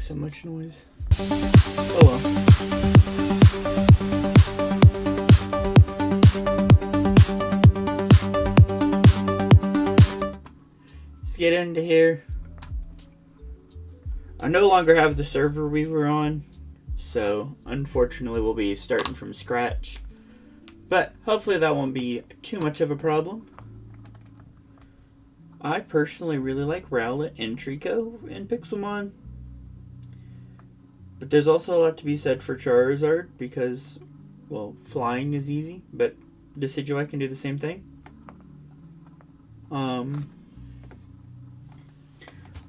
so much noise. Oh well. Let's get into here. I no longer have the server we were on, so unfortunately we'll be starting from scratch. But hopefully that won't be too much of a problem. I personally really like Rowlet and Trico in Pixelmon. But there's also a lot to be said for Charizard because, well, flying is easy, but Decidueye can do the same thing.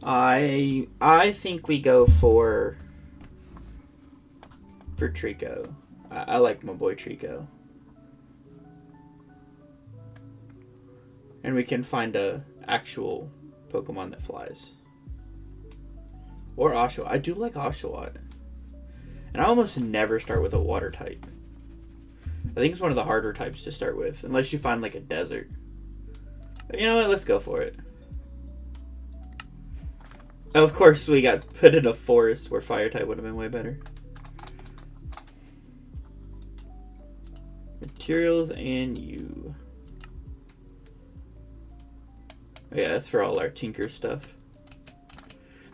I think we go for Trico. I like my boy Trico. And we can find a actual Pokemon that flies. Or Oshawott. I do like Oshawott. And I almost never start with a water type. I think it's one of the harder types to start with. Unless you find like a desert. But you know what? Let's go for it. Of course we got put in a forest where fire type would have been way better. Materials and you. Oh yeah, that's for all our Tinker stuff.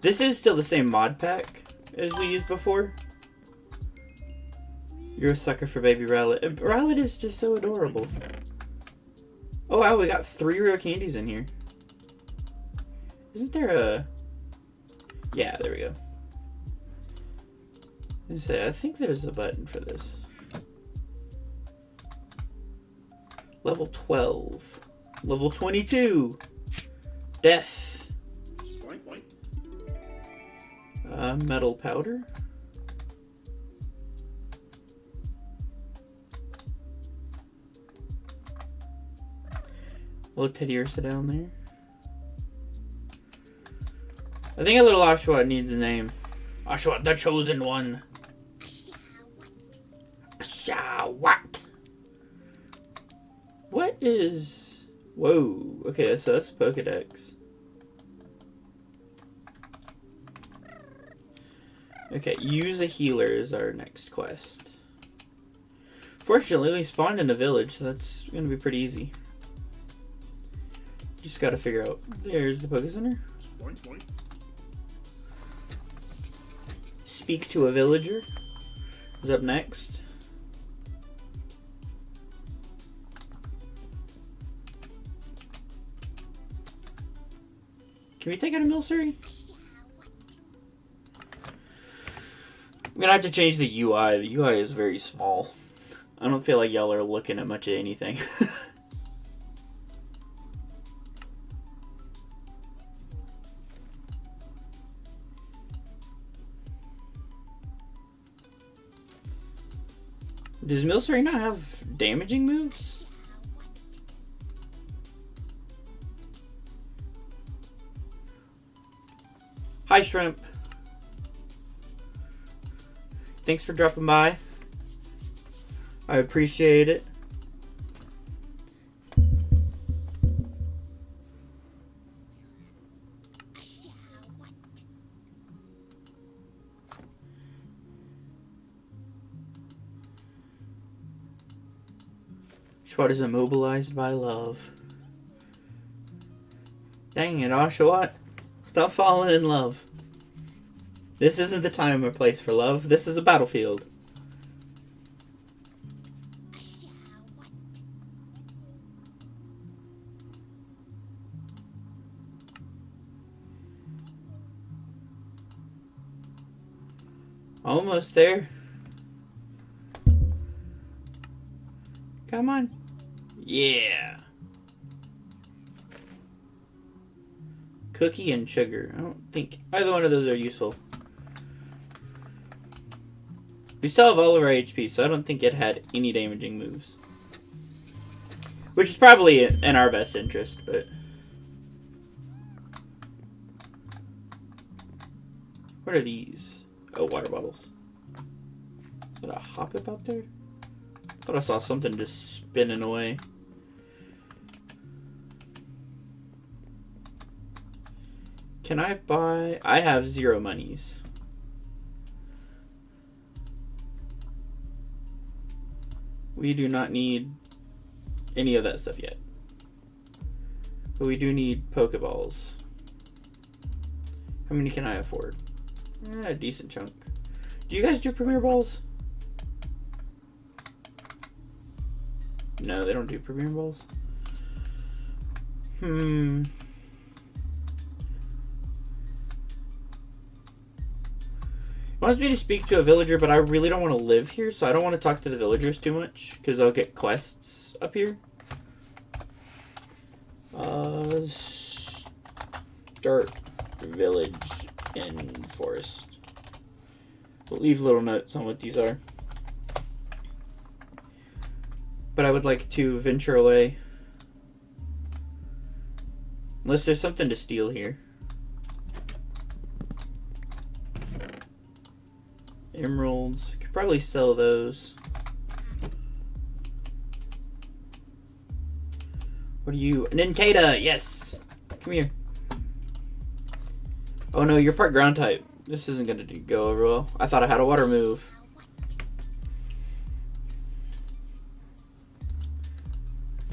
This is still the same mod pack as we used before. You're a sucker for baby Rowlet. Rowlet is just so adorable. Oh wow, we got 3 rare candies in here. Isn't there a... Yeah, there we go. I think there's a button for this. Level 12. Level 22. Death. Metal powder. Little Teddy Ursa down there. I think a little Oshawott needs a name. Oshawott, the chosen one. Oshawott. What is... Whoa. Okay, so that's Pokedex. Okay, use a healer is our next quest. Fortunately, we spawned in a village, so that's going to be pretty easy. Just got to figure out... There's the Poke Center. Speak to a villager is up next. Can we take out a Milcery? I'm gonna have to change the UI. The UI is very small. I don't feel like y'all are looking at much of anything. Does Milcery not have damaging moves? Hi, Shrimp. Thanks for dropping by. I appreciate it. Oshawott is immobilized by love. Dang it, Oshawott. Stop falling in love. This isn't the time or place for love. This is a battlefield. Almost there. Come on. Yeah. Cookie and sugar. I don't think either one of those are useful. We still have all of our HP, so I don't think it had any damaging moves. Which is probably in our best interest, but... What are these? Oh, water bottles. Is that a Hoppip out there? I thought I saw something just spinning away. Can I buy... I have 0 monies. We do not need any of that stuff yet. But we do need Pokeballs. How many can I afford? A decent chunk. Do you guys do Premier Balls? No, they don't do Premier Balls. It wants me to speak to a villager, but I really don't want to live here, so I don't want to talk to the villagers too much, because I'll get quests up here. Start village in forest. We'll leave little notes on what these are. But I would like to venture away. Unless there's something to steal here. Emeralds. Could probably sell those. What are you? An Incada! Yes! Come here. Oh no, you're part ground type. This isn't gonna go over well. I thought I had a water move.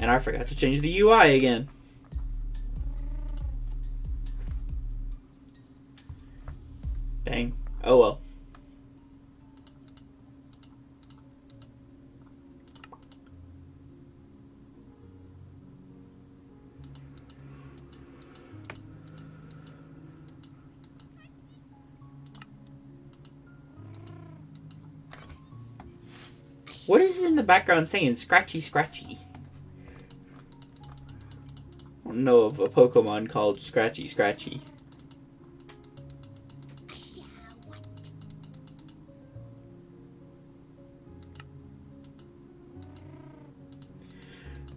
And I forgot to change the UI again. Dang. Oh well. What is it in the background saying? Scratchy, scratchy. I don't know of a Pokemon called Scratchy, Scratchy.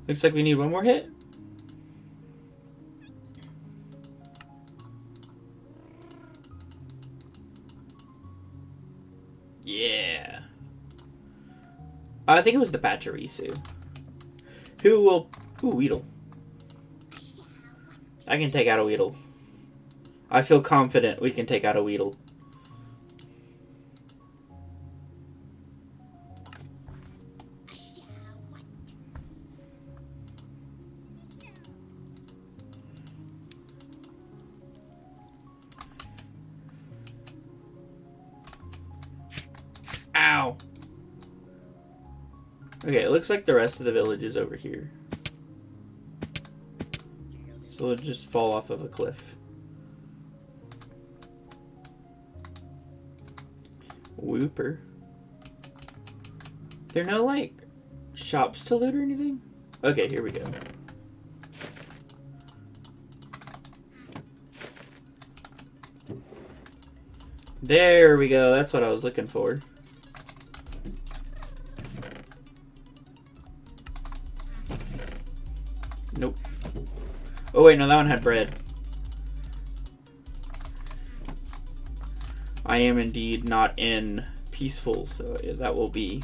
Looks like we need one more hit. Yeah. I think it was the Pachirisu. Who will... Ooh, Weedle. I can take out a Weedle. I feel confident we can take out a Weedle. Ow! Okay, it looks like the rest of the village is over here. So it'll just fall off of a cliff. Whooper. There are no, like, shops to loot or anything? Okay, here we go. There we go. That's what I was looking for. Nope. Oh wait, no, that one had bread. I am indeed not in peaceful, so that will be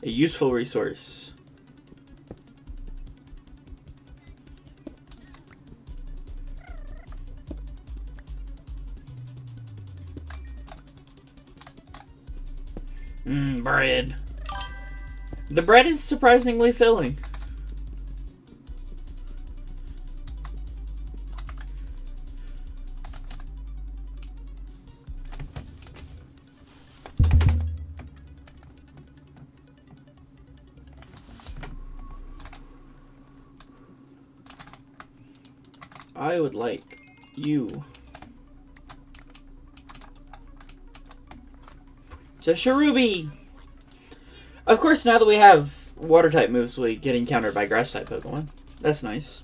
a useful resource. Bread. The bread is surprisingly filling. I would like you to Cherubi. Of course, now that we have water type moves, we get encountered by grass type Pokemon. That's nice.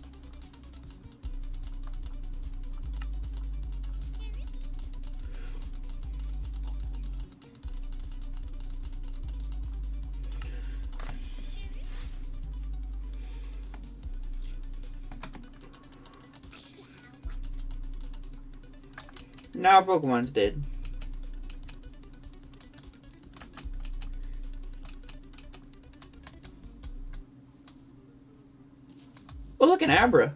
Now Pokemon's dead. Oh, look, an Abra.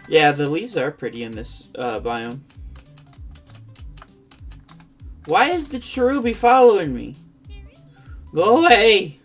Yeah, the leaves are pretty in this biome. Why is the cherubi following me? Go away!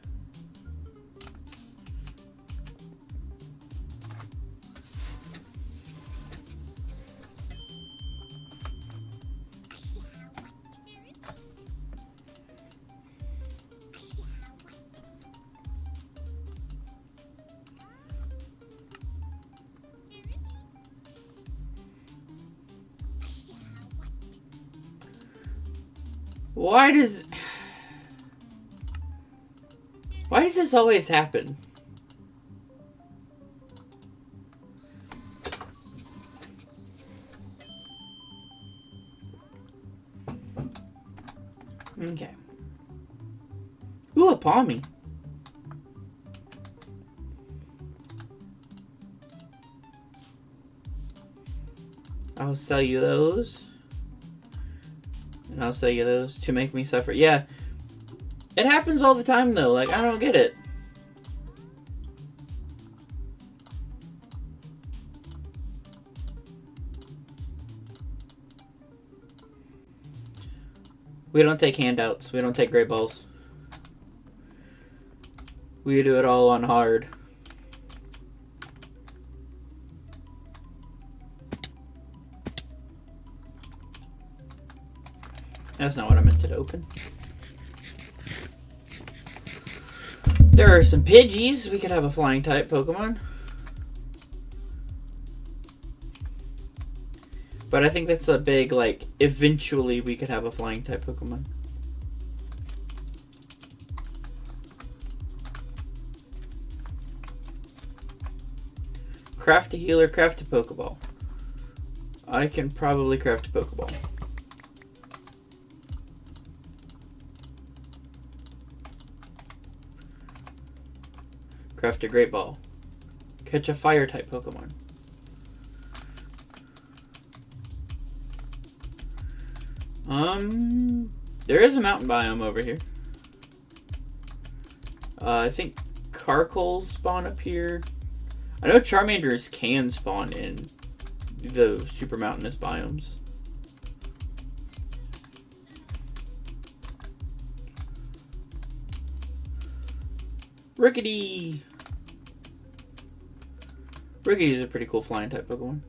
Why does this always happen? Okay. Ooh, a palmy. I'll sell you those. And I'll sell you those to make me suffer. Yeah. It happens all the time, though. Like, I don't get it. We don't take handouts. We don't take great balls. We do it all on hard. That's not what I meant to open. There are some Pidgeys. We could have a flying type Pokemon. But I think that's a big, like, eventually we could have a flying type Pokemon. Craft a healer, craft a Pokeball. I can probably craft a Pokeball. Craft a Great Ball. Catch a fire type Pokemon. There is a mountain biome over here. I think Carkles spawn up here. I know Charmanders can spawn in the super mountainous biomes. Rickety! Rickety is a pretty cool flying type Pokemon.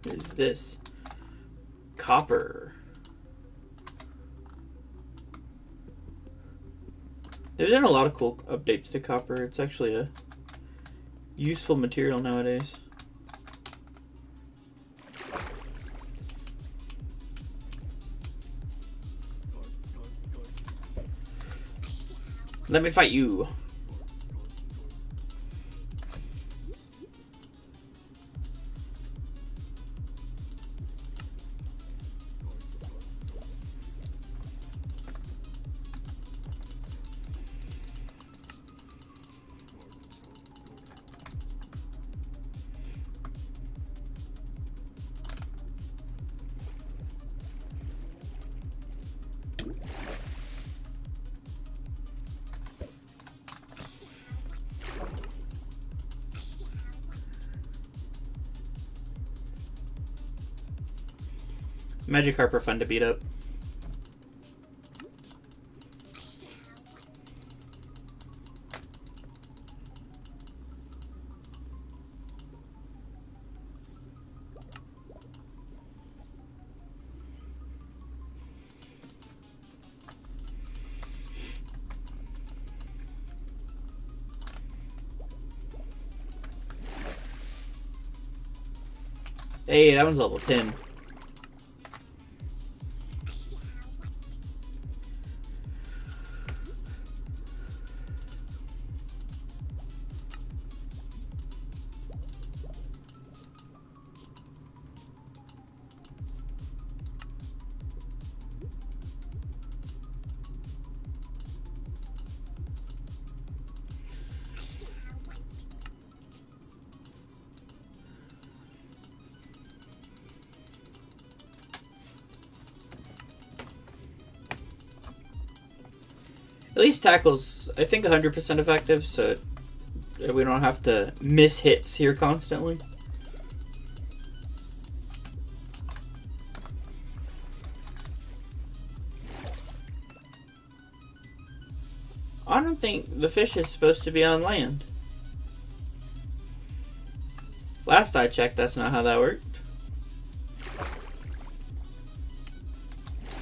What is this? Copper. They've done a lot of cool updates to copper. It's actually a useful material nowadays. Let me fight you. Magikarp are fun to beat up. Hey, that one's level 10. At least tackle's, I think, 100% effective, so we don't have to miss hits here constantly. I don't think the fish is supposed to be on land. Last I checked, that's not how that worked.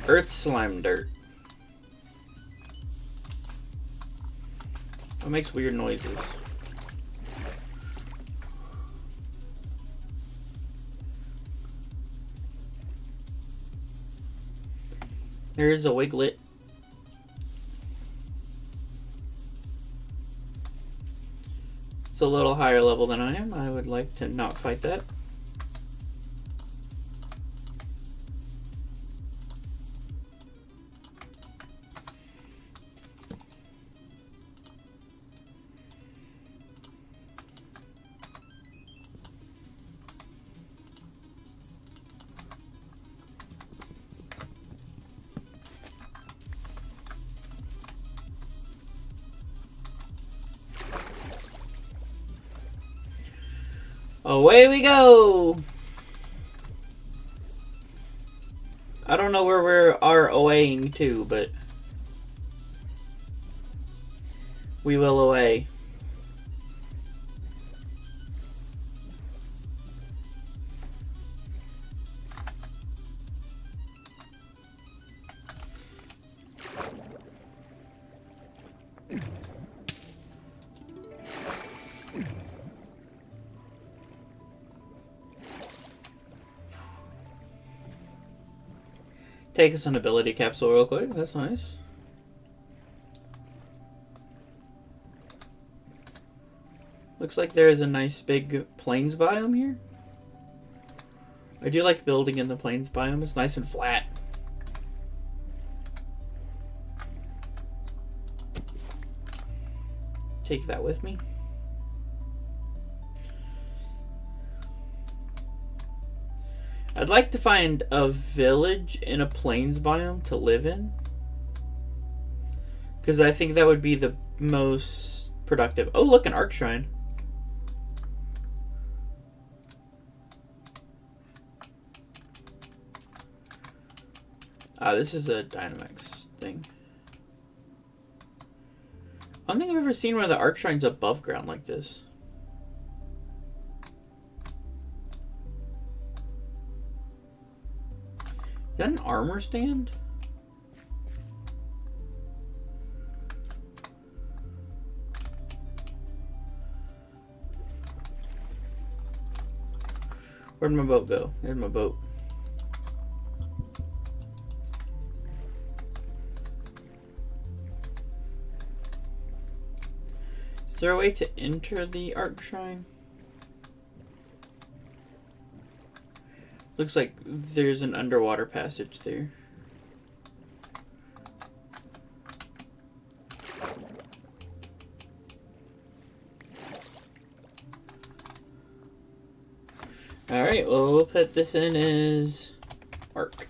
Earth slime dirt. It makes weird noises. There's a wiglet. It's a little higher level than I am. I would like to not fight that. Away we go! I don't know where we are awaying to, but we will away. Take us an ability capsule real quick. That's nice. Looks like there is a nice big plains biome here. I do like building in the plains biome. It's nice and flat. Take that with me. I'd like to find a village in a plains biome to live in, because I think that would be the most productive. Oh, look, an arc shrine. Ah, this is a Dynamax thing. I don't think I've ever seen one of the arc shrines above ground like this. Is that an armor stand? Where'd my boat go? There's my boat. Is there a way to enter the arc shrine? Looks like there's an underwater passage there. Alright, well, we'll put this in as arc.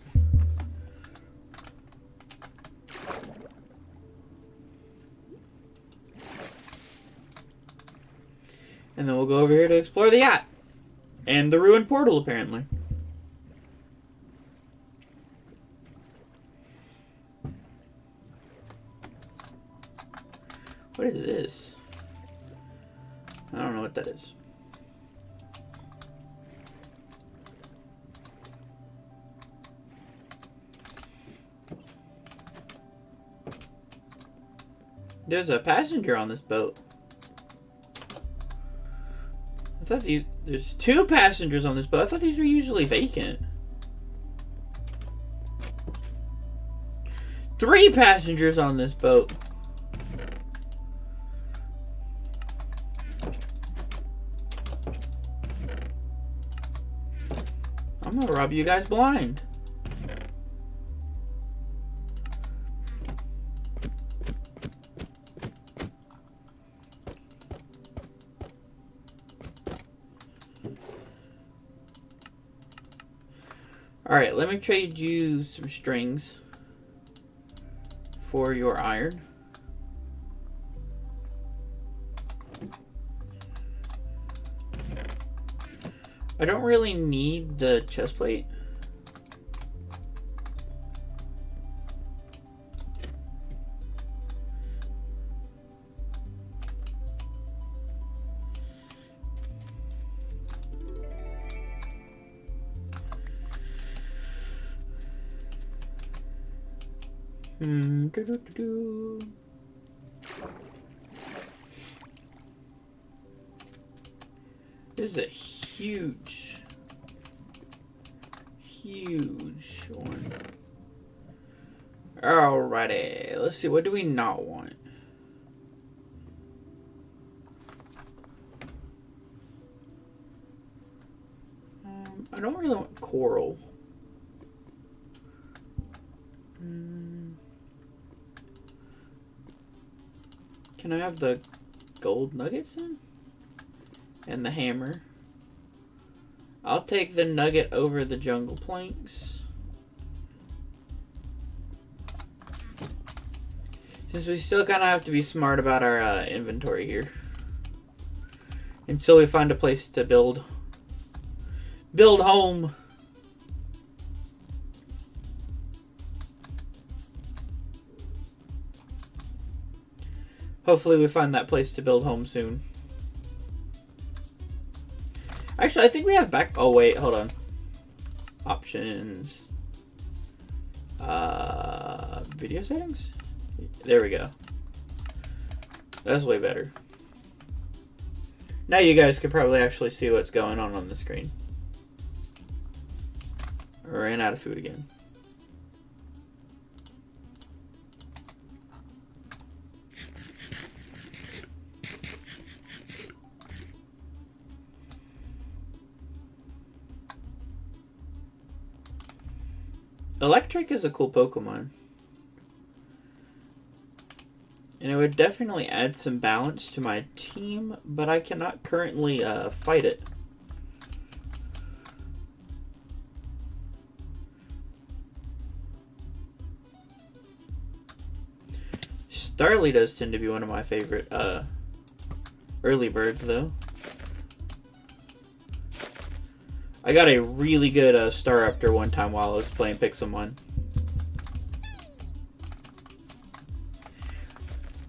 And then we'll go over here to explore the yacht. And the ruined portal, apparently. What is this? I don't know what that is. There's a passenger on this boat. I thought there's 2 passengers on this boat. I thought these were usually vacant. 3 passengers on this boat. I'm gonna rob you guys blind. Alright, let me trade you some strings for your iron. I don't really need the chest plate. This is a huge one. Alrighty, let's see, what do we not want? I don't really want coral. Can I have the gold nuggets then? And the hammer. I'll take the nugget over the jungle planks. Since we still kind of have to be smart about our inventory here. Until we find a place to build home. Hopefully we find that place to build home soon. Actually, I think we have back... Oh, wait. Hold on. Options. Video settings? There we go. That's way better. Now you guys could probably actually see what's going on the screen. I ran out of food again. Electric is a cool Pokemon. And it would definitely add some balance to my team, but I cannot currently fight it. Starly does tend to be one of my favorite early birds, though. I got a really good Staraptor one time while I was playing Pixelmon.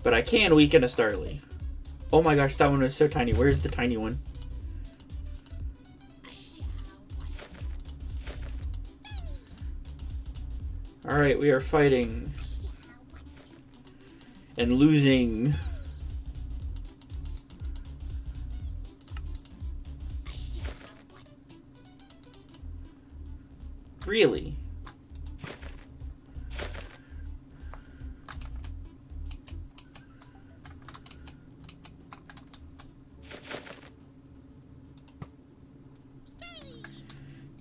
But I can weaken a Starly. Oh my gosh, that one is so tiny. Where's the tiny one? Alright, we are fighting. And losing. Really?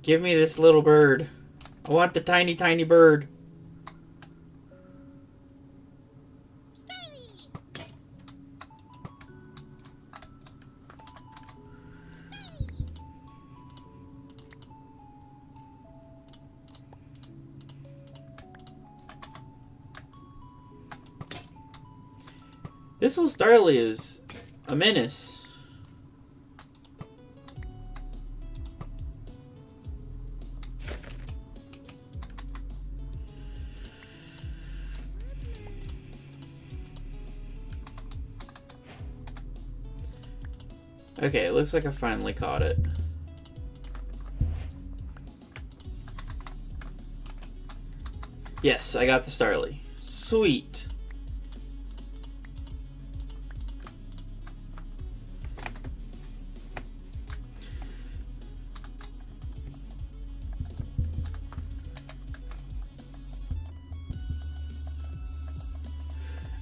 Give me this little bird. I want the tiny, tiny bird. This little Starly is a menace. Okay, it looks like I finally caught it. Yes, I got the Starly. Sweet.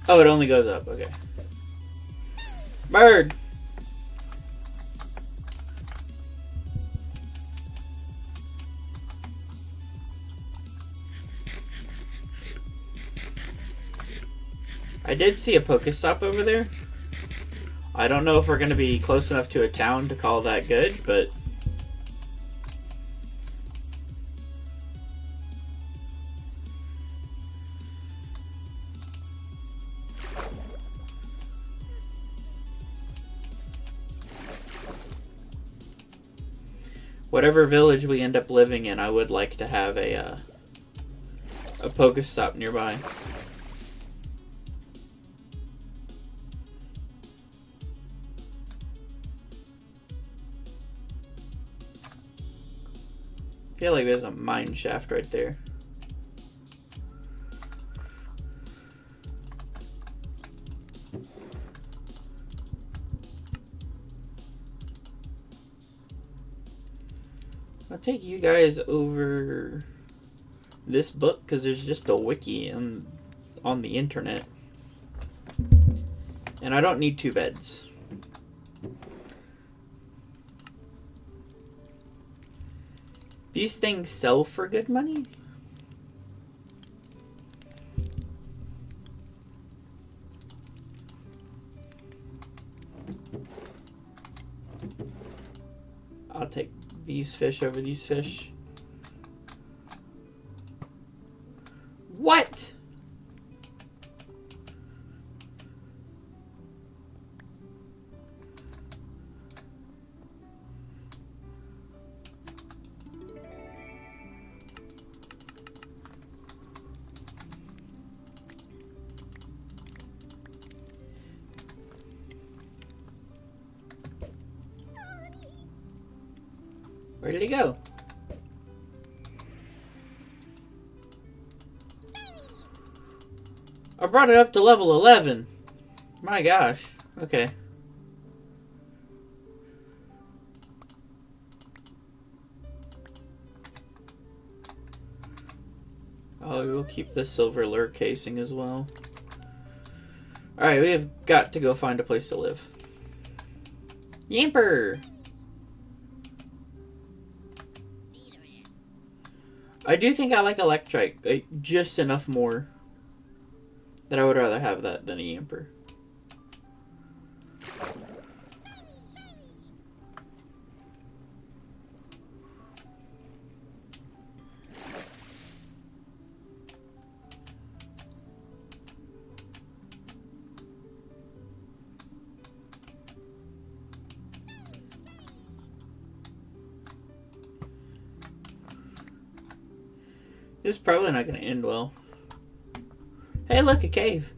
Oh, it only goes up. Okay. Bird! I did see a Pokestop over there. I don't know if we're going to be close enough to a town to call that good, but... whatever village we end up living in, I would like to have a Pokestop nearby. I feel like there's a mine shaft right there. I'll take you guys over this book because there's just a wiki on the internet. And I don't need 2 beds. These things sell for good money? I'll take these fish over these fish. What? Where did he go? I brought it up to level 11. My gosh. Okay. Oh, we'll keep the silver lure casing as well. Alright, we have got to go find a place to live. Yamper! I do think I like Electrike, like, just enough more that I would rather have that than a Yamper. This is probably not going to end well. Hey, look, a cave.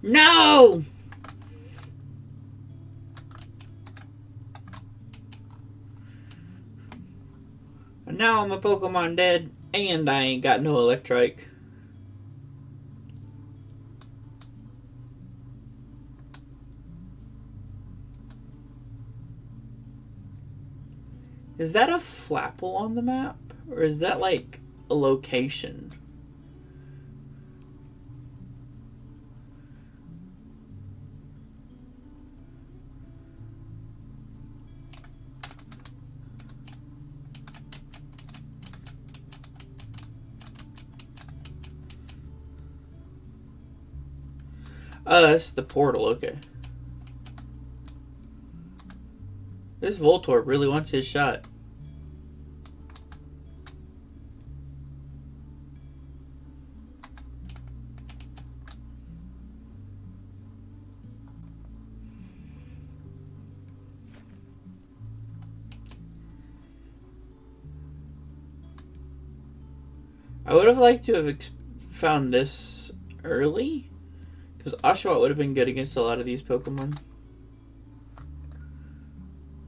No! And now I'm a Pokemon dead, and I ain't got no Electrike. Is that a Flapple on the map? Or is that like a location? Oh, that's the portal, okay. This Voltorb really wants his shot. I would have liked to have found this early. Because Oshawott would have been good against a lot of these Pokemon.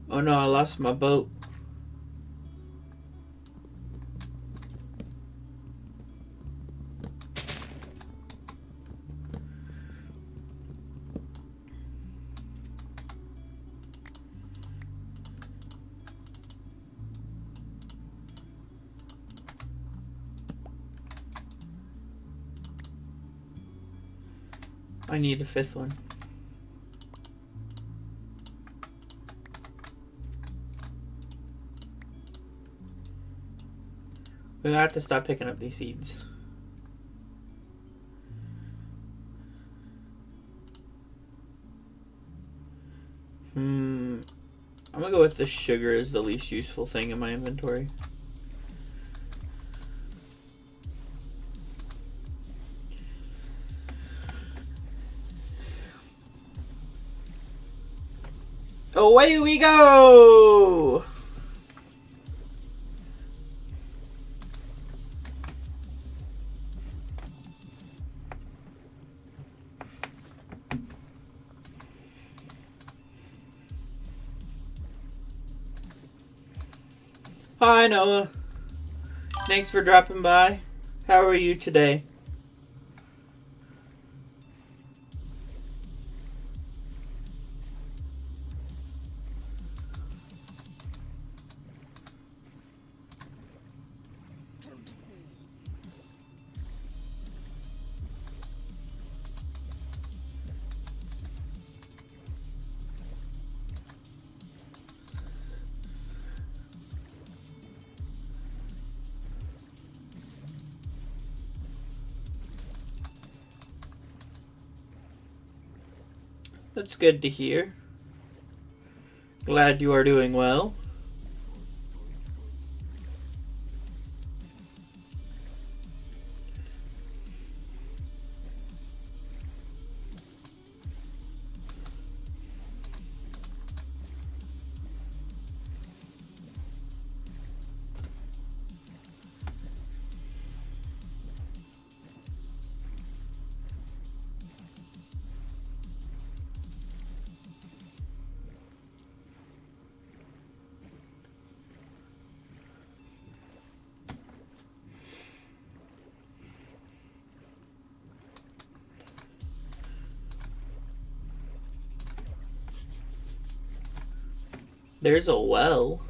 Oh no, I lost my boat. I need a 5th one. We have to stop picking up these seeds. I'm gonna go with the sugar as the least useful thing in my inventory. Away we go! Hi, Noah. Thanks for dropping by. How are you today? That's good to hear. Glad you are doing well. There's a well.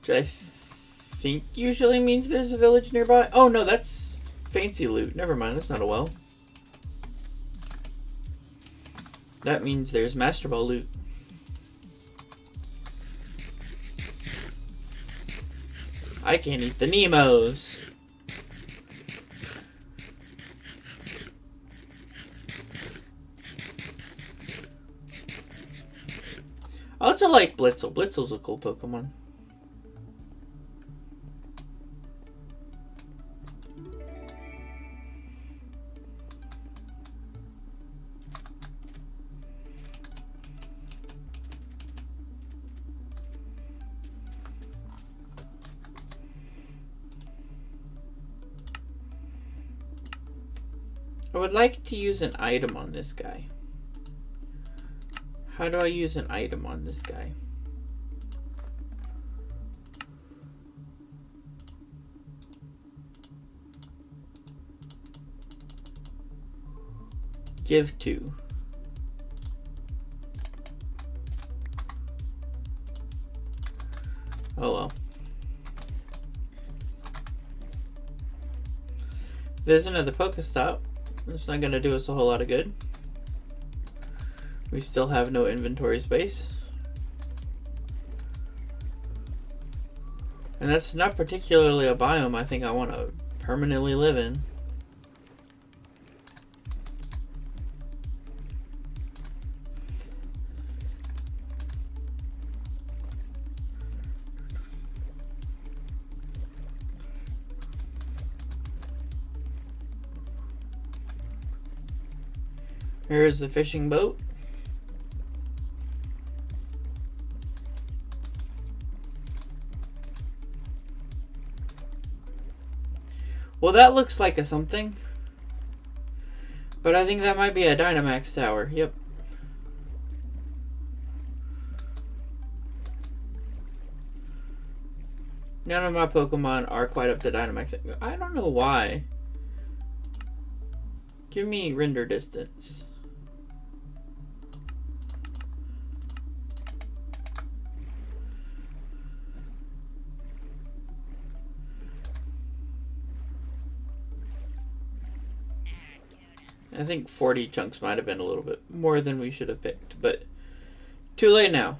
Which I think usually means there's a village nearby. Oh no, that's fancy loot. Never mind, that's not a well. That means there's Master Ball loot. I can't eat the Nemos. I also like Blitzel. Blitzel's a cool Pokemon. I would like to use an item on this guy. How do I use an item on this guy? Give to. Oh well. There's another Pokestop. It's not gonna do us a whole lot of good. We still have no inventory space. And that's not particularly a biome I think I want to permanently live in. Here's the fishing boat. Well, that looks like a something. But I think that might be a Dynamax tower. Yep. None of my Pokemon are quite up to Dynamax. I don't know why. Give me render distance. I think 40 chunks might have been a little bit more than we should have picked, but too late now.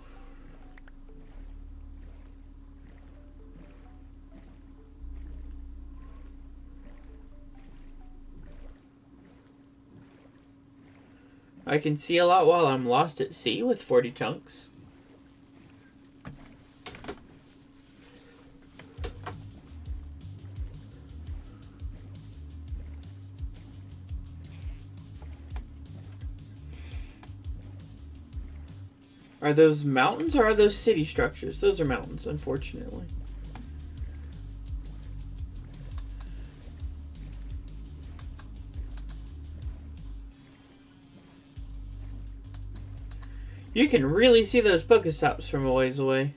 I can see a lot while I'm lost at sea with 40 chunks. Are those mountains or are those city structures? Those are mountains, unfortunately. You can really see those Pokestops from a ways away.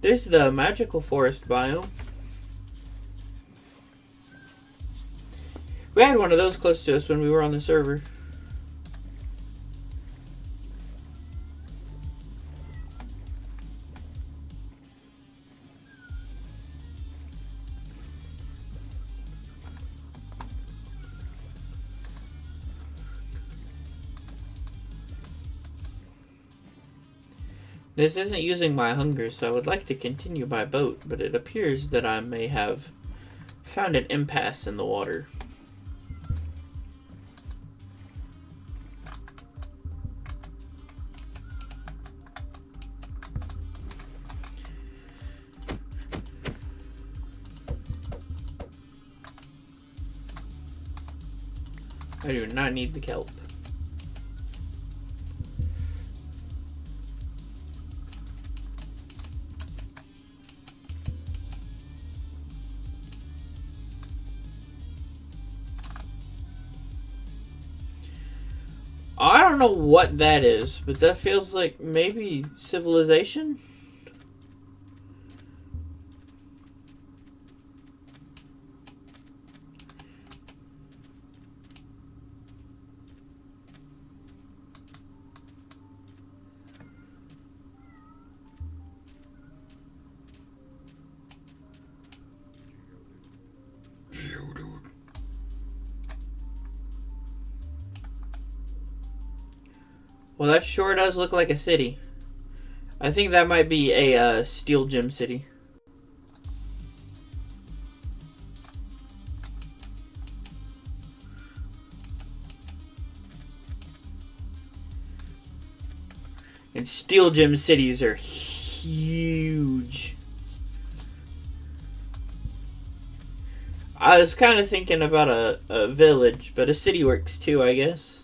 There's the magical forest biome. We had one of those close to us when we were on the server. This isn't using my hunger, so I would like to continue by boat, but it appears that I may have found an impasse in the water. I do not need the kelp. I don't know what that is, but that feels like maybe civilization? Well, that sure does look like a city. I think that might be a steel gem city. And steel gem cities are huge. I was kind of thinking about a village, but a city works too, I guess.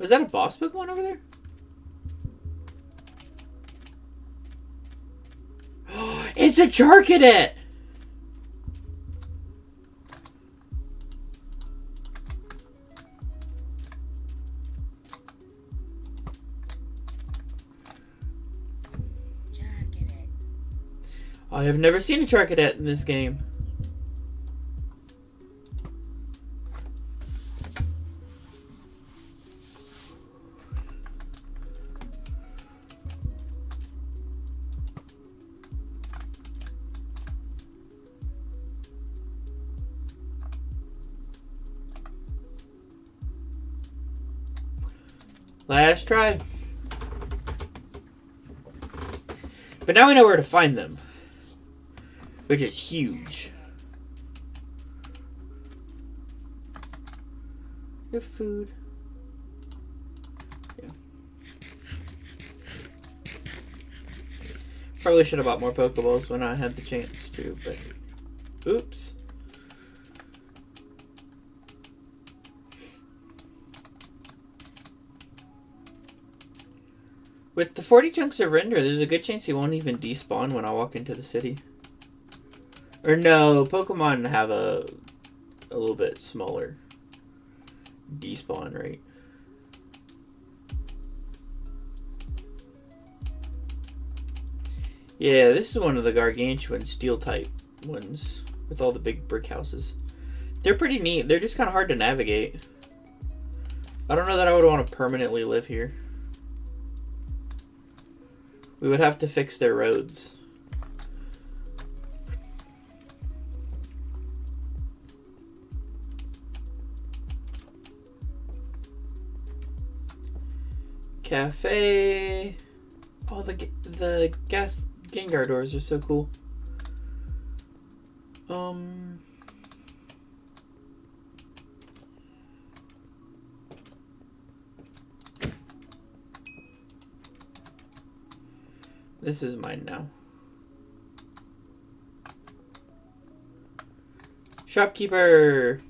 Was that a boss Pokemon over there? It's a Charcadet! I have never seen a Charcadet in this game. Last try. But now we know where to find them. Which is huge. Good food. Yeah. Probably should have bought more Pokeballs when I had the chance to, but oops. With the 40 chunks of render, there's a good chance he won't even despawn when I walk into the city. Or no, Pokemon have a little bit smaller despawn rate. Yeah, this is one of the gargantuan steel type ones with all the big brick houses. They're pretty neat. They're just kind of hard to navigate. I don't know that I would want to permanently live here. We would have to fix their roads. Cafe. Oh, the gas Gengar doors are so cool. This is mine now. Shopkeeper!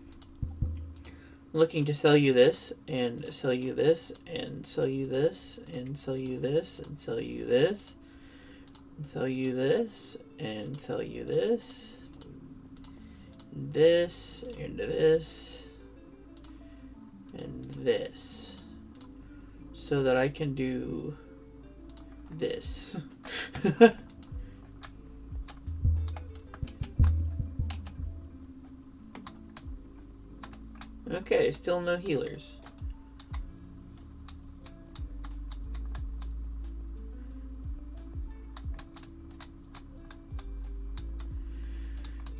Looking to sell you this, and sell you this, and sell you this, and sell you this, and sell you this, and sell you this, and sell you this, this, and this, and this, so that I can do this. Okay, still no healers.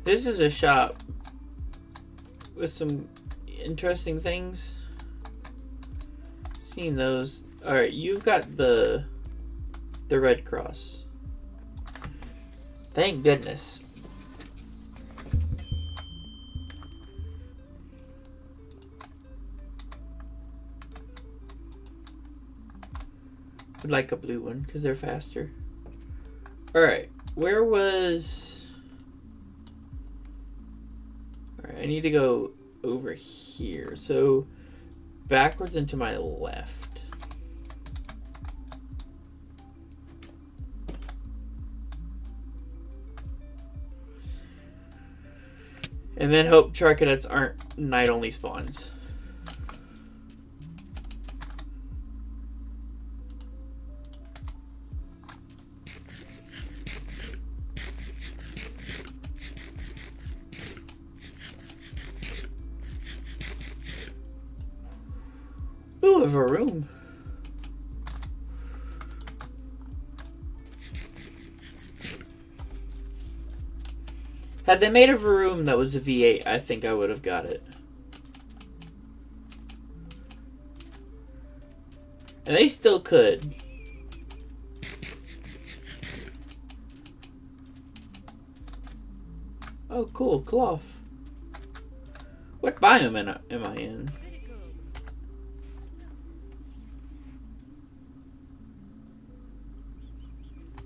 This is a shop with some interesting things. Seen those. Alright, you've got the Red Cross. Thank goodness. Would like a blue one because they're faster. Alright, where was... Alright, I need to go over here. So, backwards and to my left. And then hope Charcadets aren't night-only spawns. Ooh, a room. Had they made a room that was a V8, I think I would have got it. And they still could. Oh, cool, cloth. What biome am I in?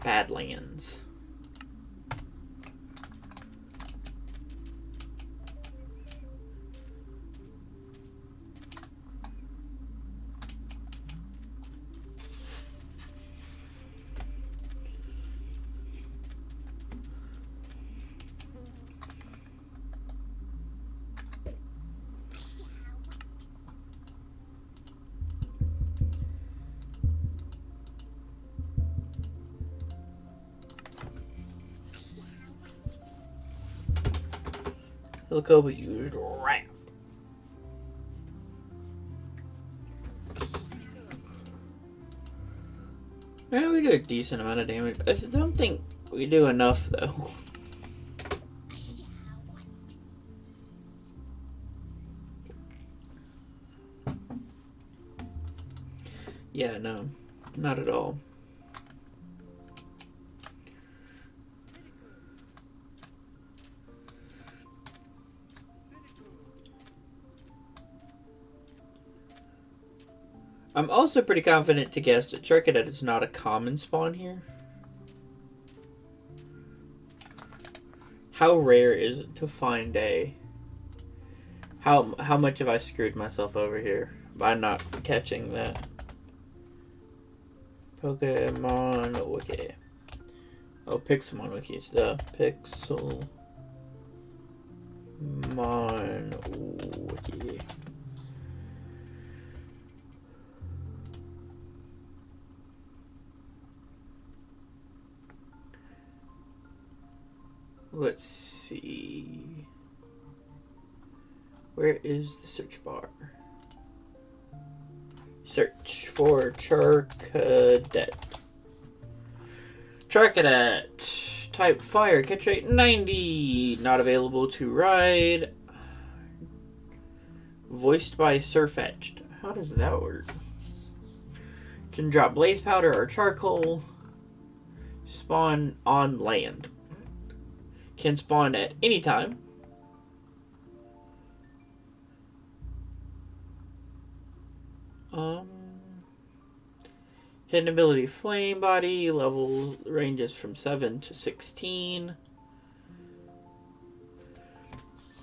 Badlands. Silicoba used ramp. Yeah, we do a decent amount of damage. I don't think we do enough though. Yeah, no, not at all. I'm also pretty confident to guess that Charcadet is not a common spawn here. How rare is it to find a... How much have I screwed myself over here by not catching that? Pokemon Wiki. Oh, Pixelmon Wiki. It's the Pixelmon Wiki. Let's see. Where is the search bar? Search for Charcadet. Charcadet. Type fire. Catch rate 90. Not available to ride. Voiced by Surfetched. How does that work? Can drop blaze powder or charcoal. Spawn on land. Can spawn at any time. Hidden ability Flame Body. Level ranges from 7 to 16.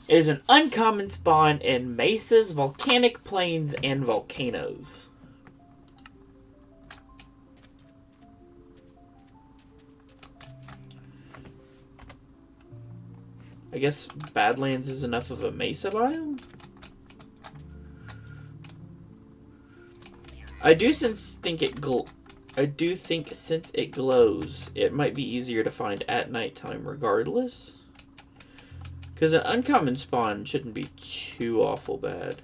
It is an uncommon spawn in mesas, volcanic plains, and volcanoes. I guess Badlands is enough of a mesa biome? I do think since it glows, it might be easier to find at nighttime regardless. Because an uncommon spawn shouldn't be too awful bad.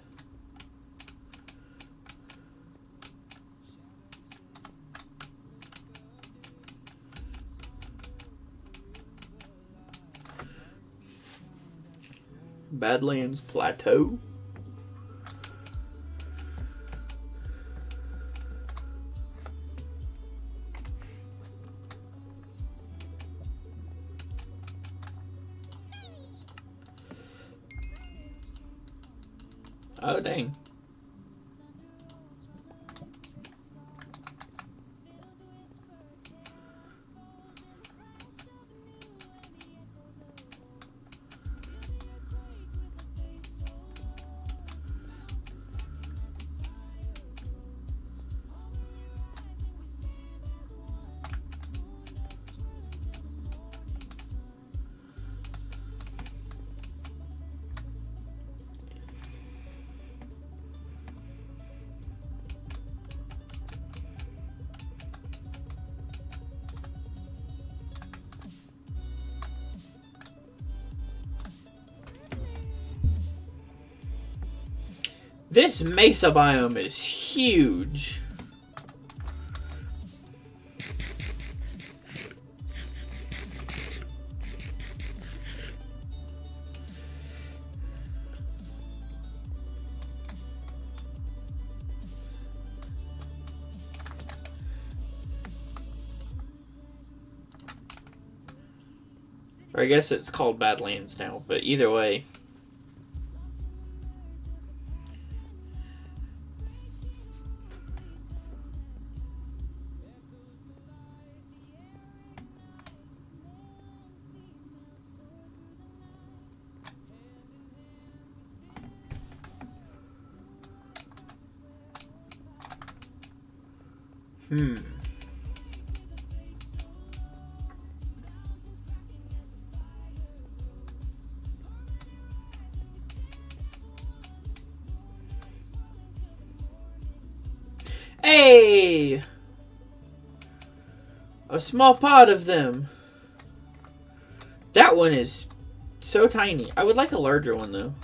Badlands Plateau. Oh, dang. This mesa biome is huge. Or I guess it's called Badlands now, but either way. Hey! A small pod of them. That one is so tiny. I would like a larger one though.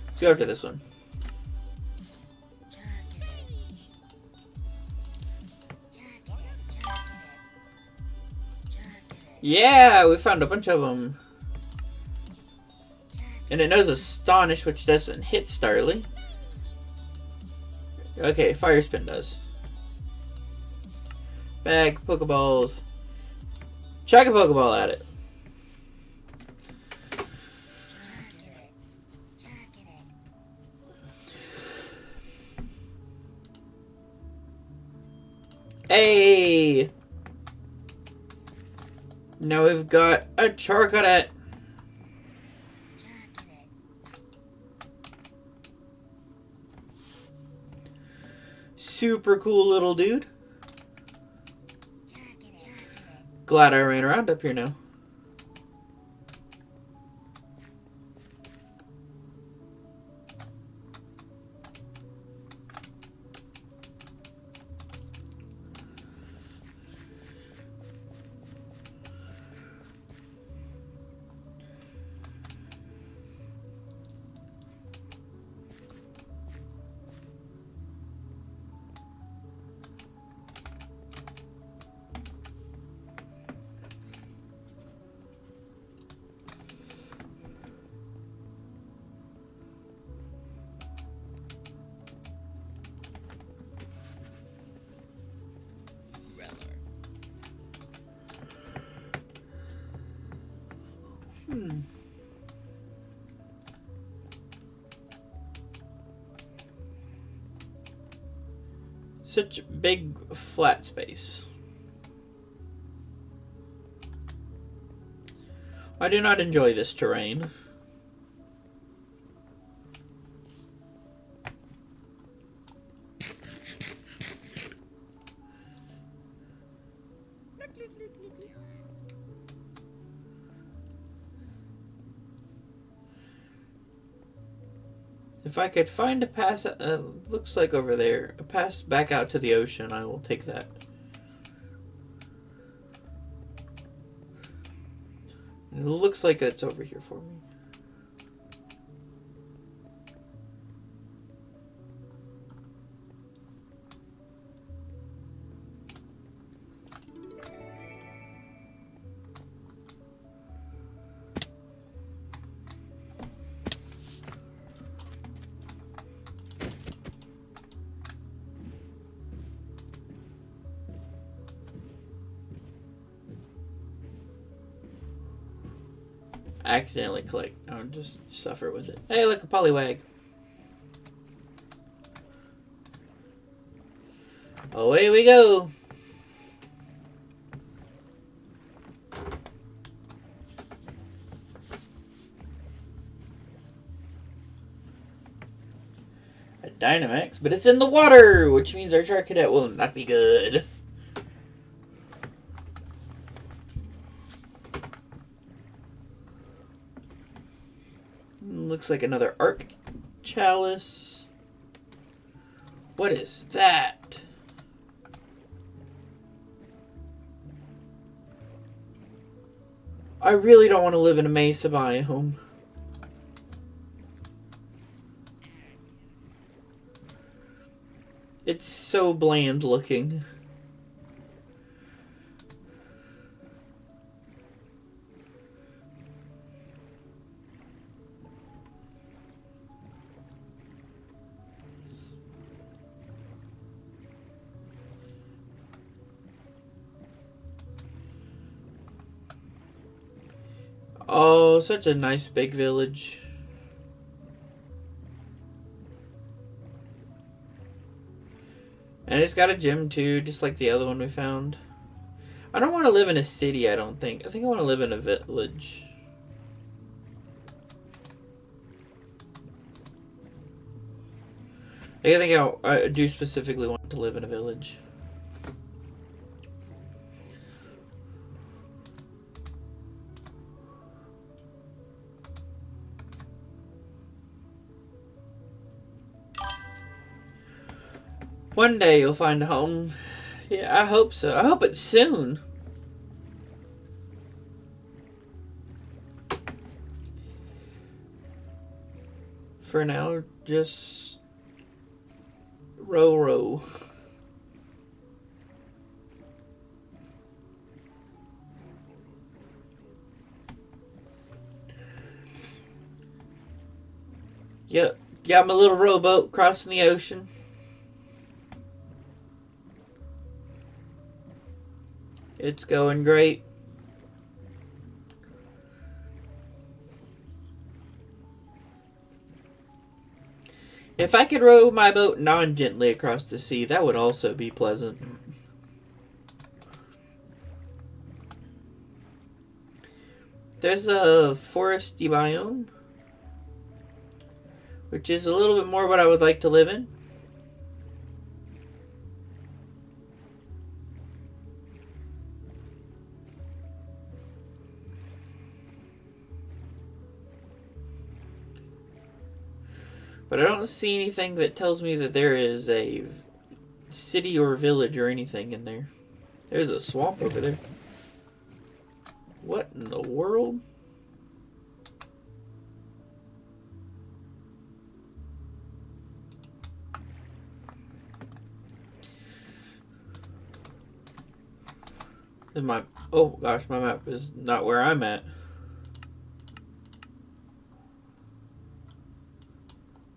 Let's go after this one. Yeah, we found a bunch of them. And it knows Astonish, which doesn't hit Starly. Okay, Fire Spin does. Bag, Pokeballs. Chuck a Pokeball at it. Hey! Now we've got a Charcadet. Super cool little dude. Glad I ran around up here now. Such big flat space. I do not enjoy this terrain. If I could find a pass, looks like over there, a pass back out to the ocean, I will take that. It looks like it's over here for me. I accidentally clicked. I'll just suffer with it. Hey, look, a polywag. Away we go. A Dynamax, but it's in the water, which means our Shark Cadet will not be good. Looks like another Arc Chalice. What is that? I really don't want to live in a mesa biome. It's so bland looking. Oh, such a nice big village. And it's got a gym too, just like the other one we found. I don't want to live in a city, I don't think. I think I want to live in a village. I think I do specifically want to live in a village. One day you'll find a home. Yeah, I hope so. I hope it's soon. For now, just row. Yep, got my little rowboat crossing the ocean. It's going great. If I could row my boat non-gently across the sea, that would also be pleasant. There's a foresty biome, which is a little bit more what I would like to live in. But I don't see anything that tells me that there is a city or village or anything in there. There's a swamp over there. What in the world? Oh gosh, my map is not where I'm at.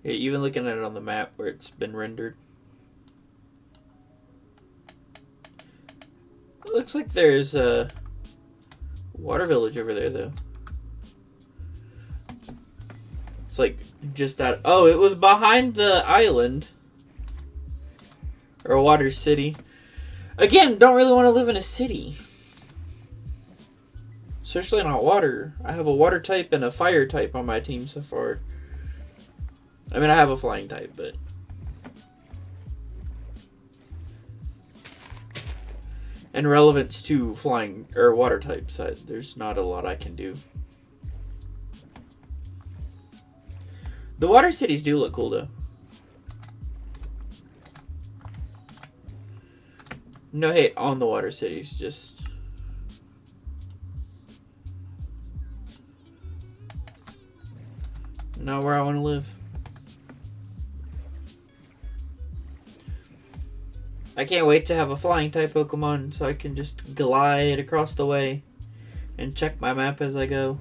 Yeah, even looking at it on the map where it's been rendered. It looks like there's a water village over there though. It's like just out. Oh, it was behind the island. Or a water city. Again, don't really want to live in a city. Especially not water. I have a water type and a fire type on my team so far. I mean, I have a flying type, but... In relevance to flying or water types, there's not a lot I can do. The water cities do look cool, though. No hate on the water cities, just... not where I want to live. I can't wait to have a flying type Pokemon so I can just glide across the way and check my map as I go.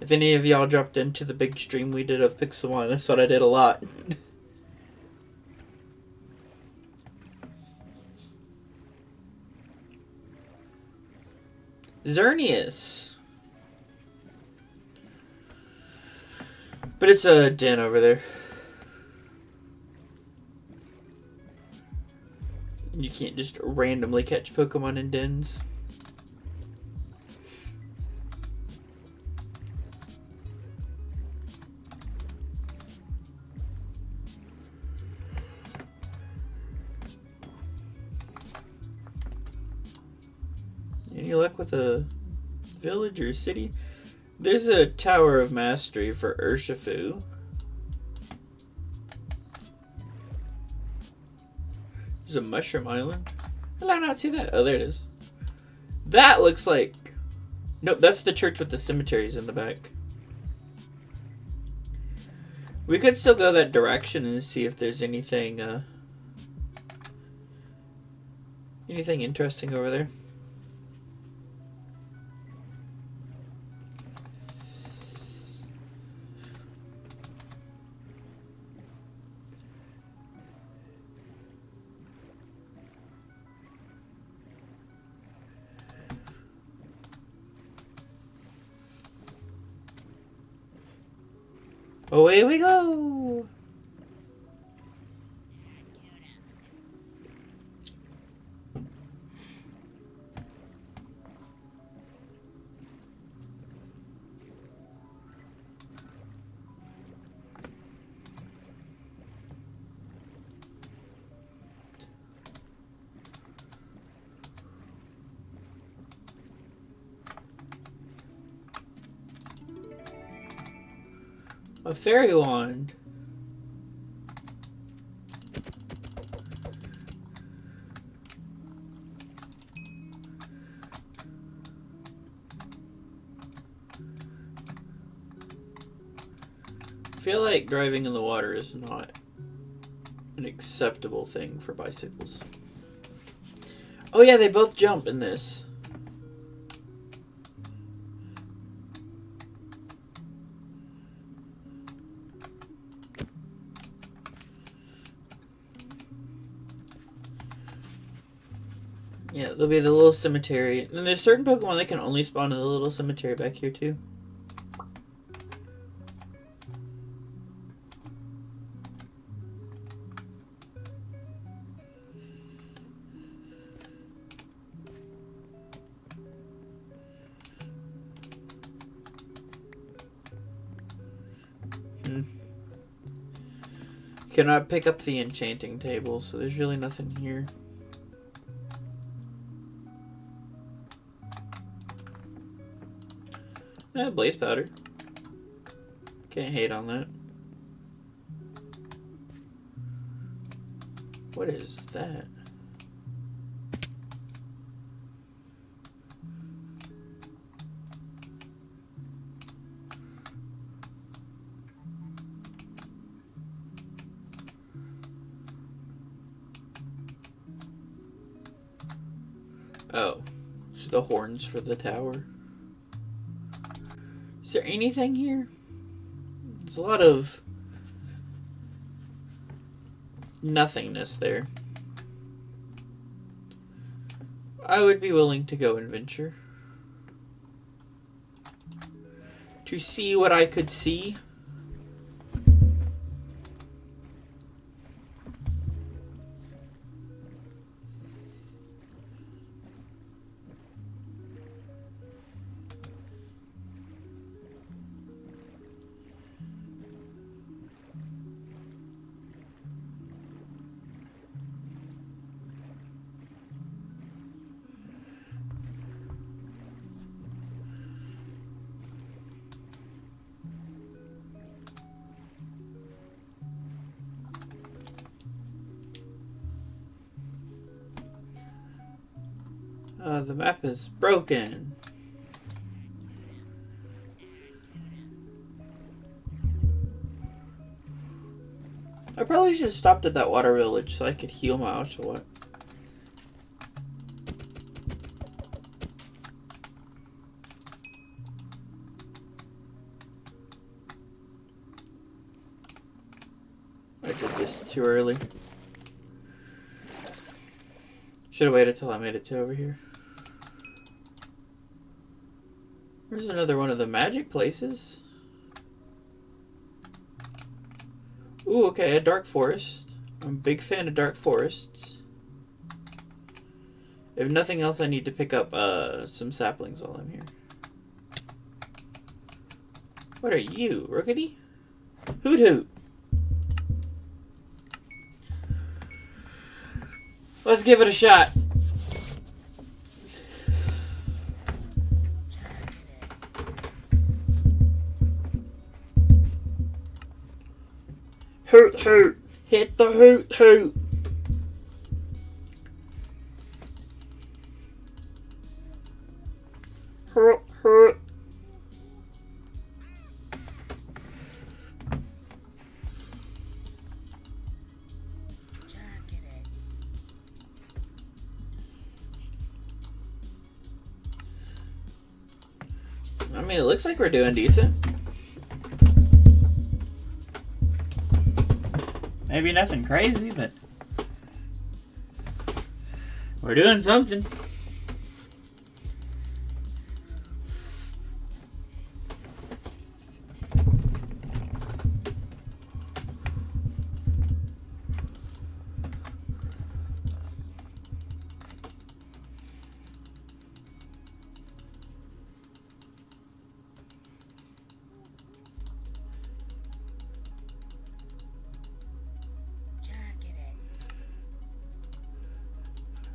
If any of y'all dropped into the big stream we did of Pixelmon, that's what I did a lot. Xerneas. But it's a den over there. You can't just randomly catch Pokemon in dens. Any luck with a village or city? There's a Tower of Mastery for Urshifu. There's a Mushroom Island. How did I not see that? Oh, there it is. That looks like... Nope, that's the church with the cemeteries in the back. We could still go that direction and see if there's anything... anything interesting over there. Away we go! A fairy wand. I feel like driving in the water is not an acceptable thing for bicycles. Oh yeah, they both jump in this. Yeah, there'll be the little cemetery. And there's certain Pokemon that can only spawn in the little cemetery back here, too. Cannot pick up the enchanting table, so there's really nothing here. Blaze powder. Can't hate on that. What is that? Oh, so the horns for the tower. Is there anything here? There's a lot of nothingness there. I would be willing to go and venture. To see what I could see. The map is broken. I probably should have stopped at that water village so I could heal my Oshawott. I did this too early. Should have waited till I made it to over here. There's another one of the magic places. Ooh, okay, a dark forest. I'm a big fan of dark forests. If nothing else, I need to pick up some saplings while I'm here. What are you, Rookity? Hoot hoot! Let's give it a shot. Hoot hoot! Hit the hoot hoot! Hoot hoot! I mean, it looks like we're doing decent. Maybe nothing crazy, but we're doing something.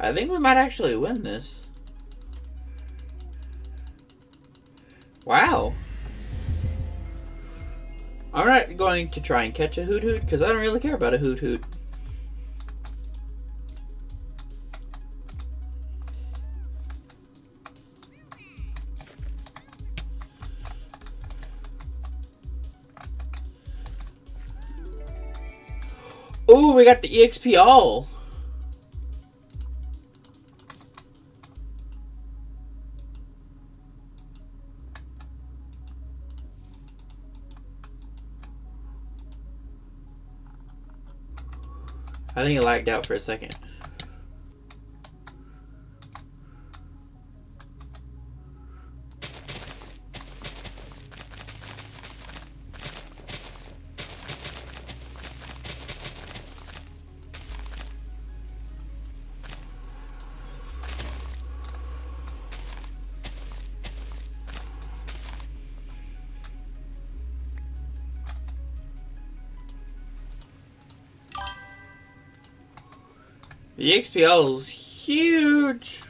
I think we might actually win this. Wow. I'm not going to try and catch a hoot hoot because I don't really care about a hoot hoot. Ooh, we got the EXP all. I think it lagged out for a second. The XPL is huge.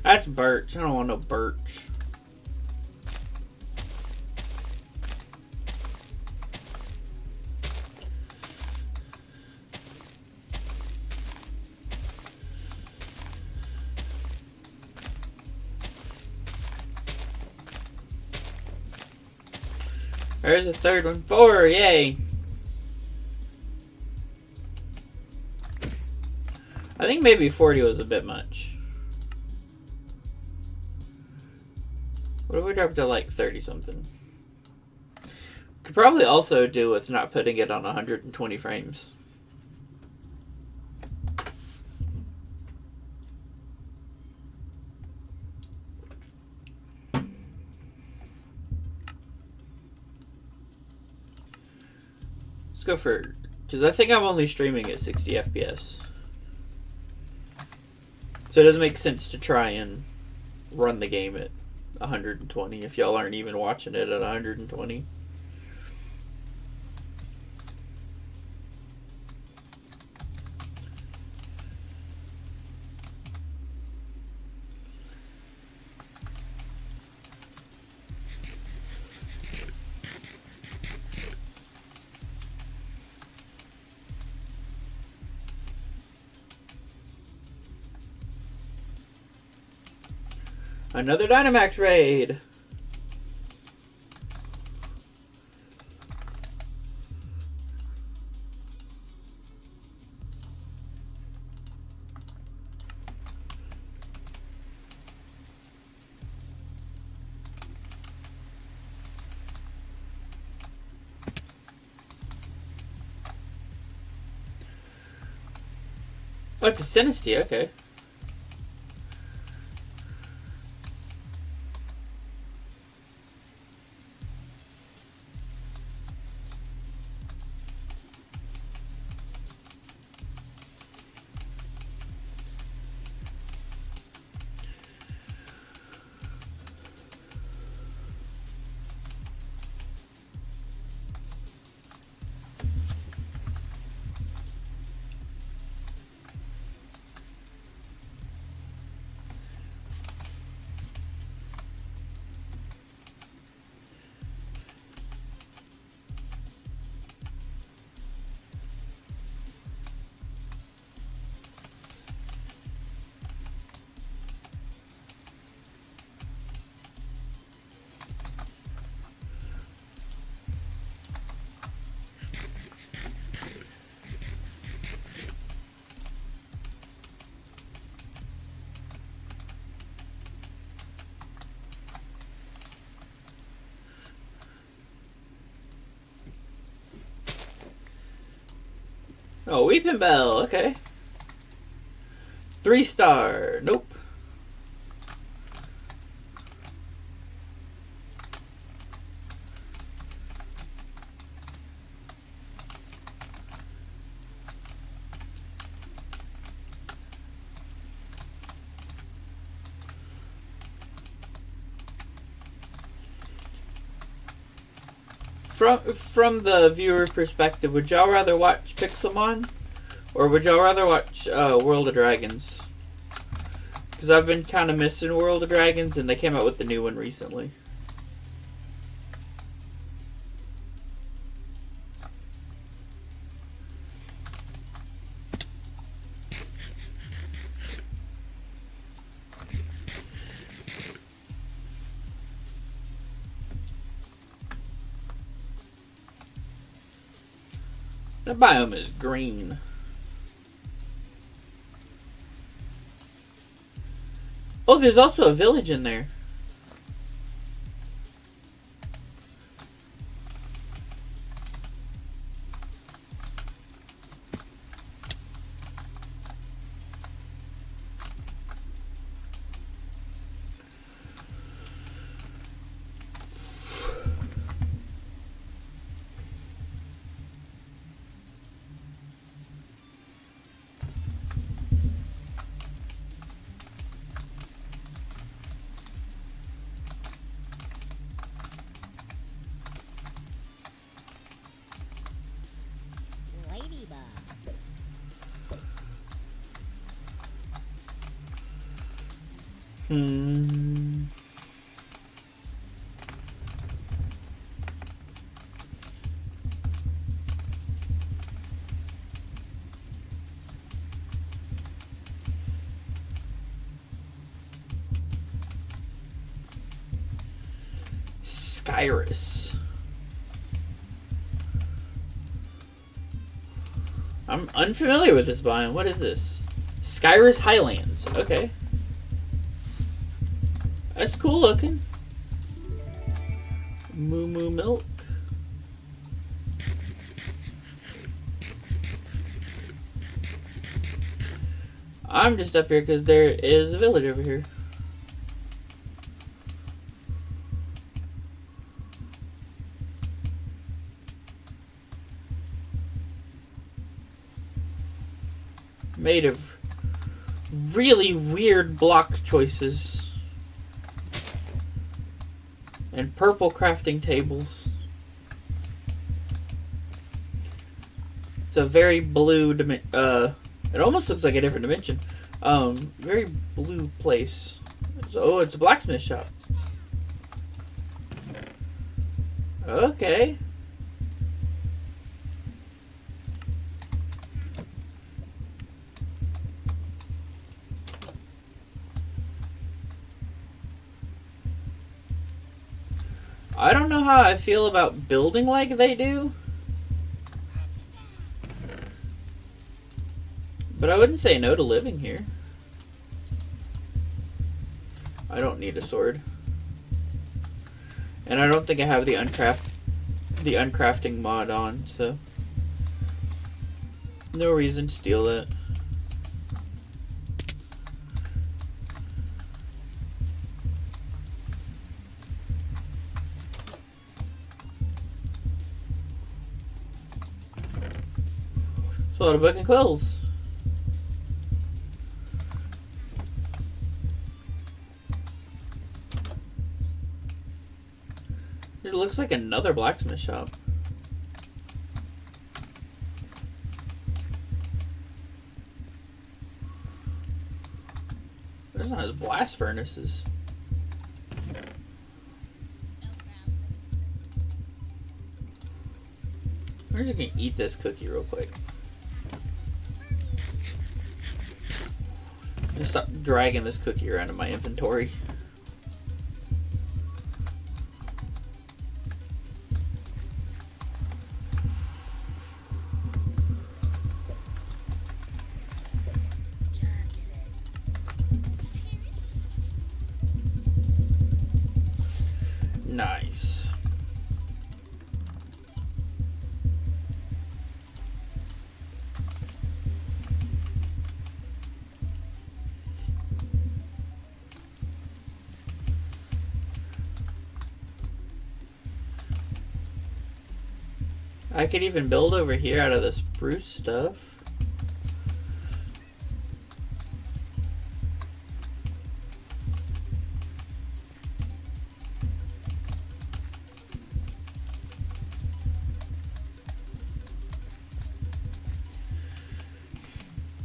That's birch. I don't want no birch. There's a third one. 4, yay. I think maybe 40 was a bit much. What if we dropped to like 30 something? Could probably also do with not putting it on 120 frames. Let's go for, because I think I'm only streaming at 60 FPS. So it doesn't make sense to try and run the game at 120 if y'all aren't even watching it at 120. Another Dynamax raid. Oh, it's a Sinistea, okay. Oh, Weeping Bell, okay. 3-star, nope. From the viewer perspective, would y'all rather watch Pixelmon? Or would y'all rather watch World of Dragons? Because I've been kind of missing World of Dragons, and they came out with the new one recently. The biome is green. Oh, there's also a village in there. Skyrus. I'm unfamiliar with this biome. What is this? Skyrus Highlands. Okay. That's cool looking. Moo Moo Milk. I'm just up here because there is a village over here. Made of really weird block choices. And purple crafting tables. It's a very blue it almost looks like a different dimension. Very blue place. Oh, it's a blacksmith shop. Okay. I don't know how I feel about building like they do. But I wouldn't say no to living here. I don't need a sword. And I don't think I have the uncrafting mod on, so no reason to steal that. It's a lot of book and quills. It looks like another blacksmith shop. There's not his blast furnaces. I'm just gonna eat this cookie real quick. I'm gonna stop dragging this cookie around in my inventory. Nice. I could even build over here out of the spruce stuff.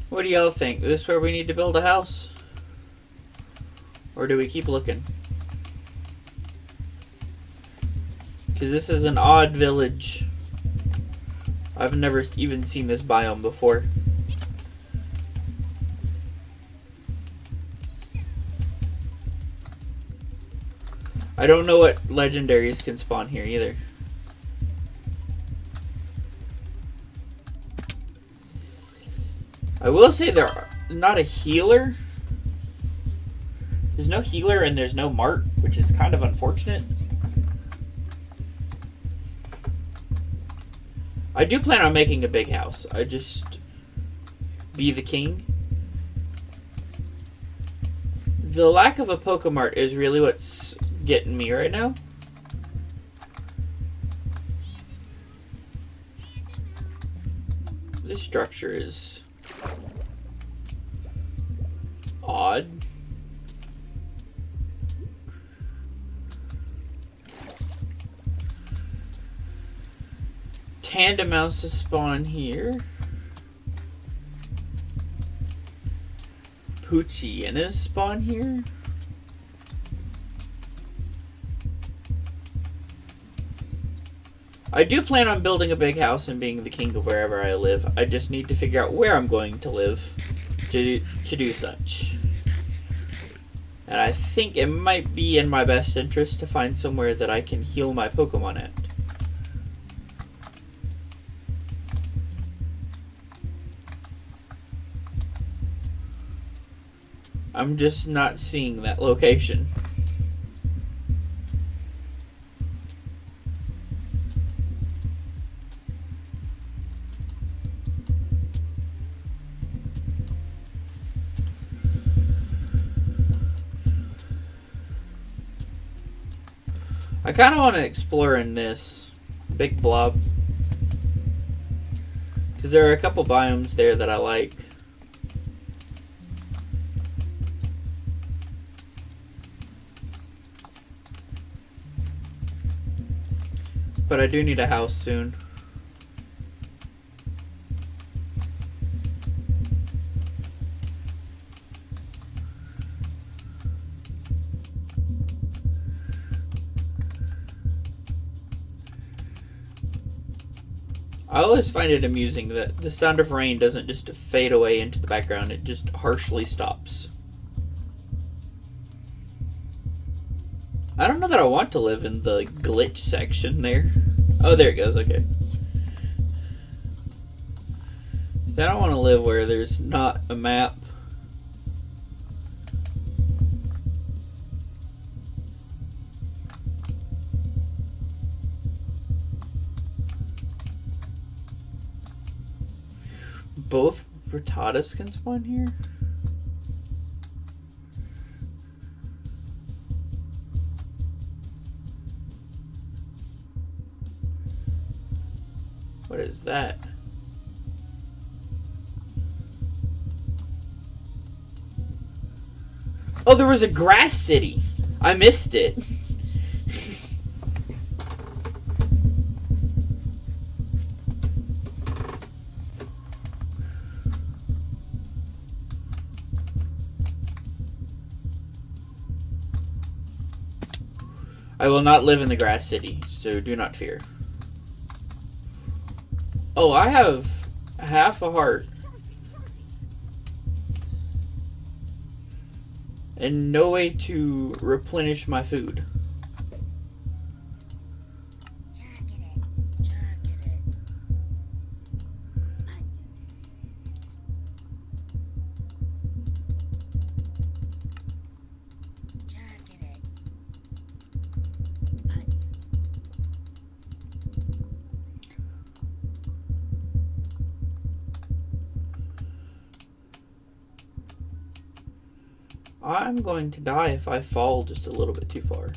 What do y'all think? Is this where we need to build a house? Or do we keep looking? Because this is an odd village. I've never even seen this biome before. I don't know what legendaries can spawn here either. I will say there are not a healer. There's no healer and there's no mart, which is kind of unfortunate. I do plan on making a big house. I just be the king. The lack of a Pokemart is really what's getting me right now. This structure is odd. Tandemouses spawn here. Poochyenas spawn here. I do plan on building a big house and being the king of wherever I live. I just need to figure out where I'm going to live to do such. And I think it might be in my best interest to find somewhere that I can heal my Pokemon at. I'm just not seeing that location. I kind of want to explore in this big blob. Because there are a couple biomes there that I like. But I do need a house soon. I always find it amusing that the sound of rain doesn't just fade away into the background, it just harshly stops. I don't know that I want to live in the glitch section there. Oh, there it goes, okay. I don't want to live where there's not a map. Both Rattatas can spawn here? What is that? Oh, there was a grass city. I missed it. I will not live in the grass city, so do not fear. Oh, I have half a heart. And no way to replenish my food. I'm going to die if I fall just a little bit too far.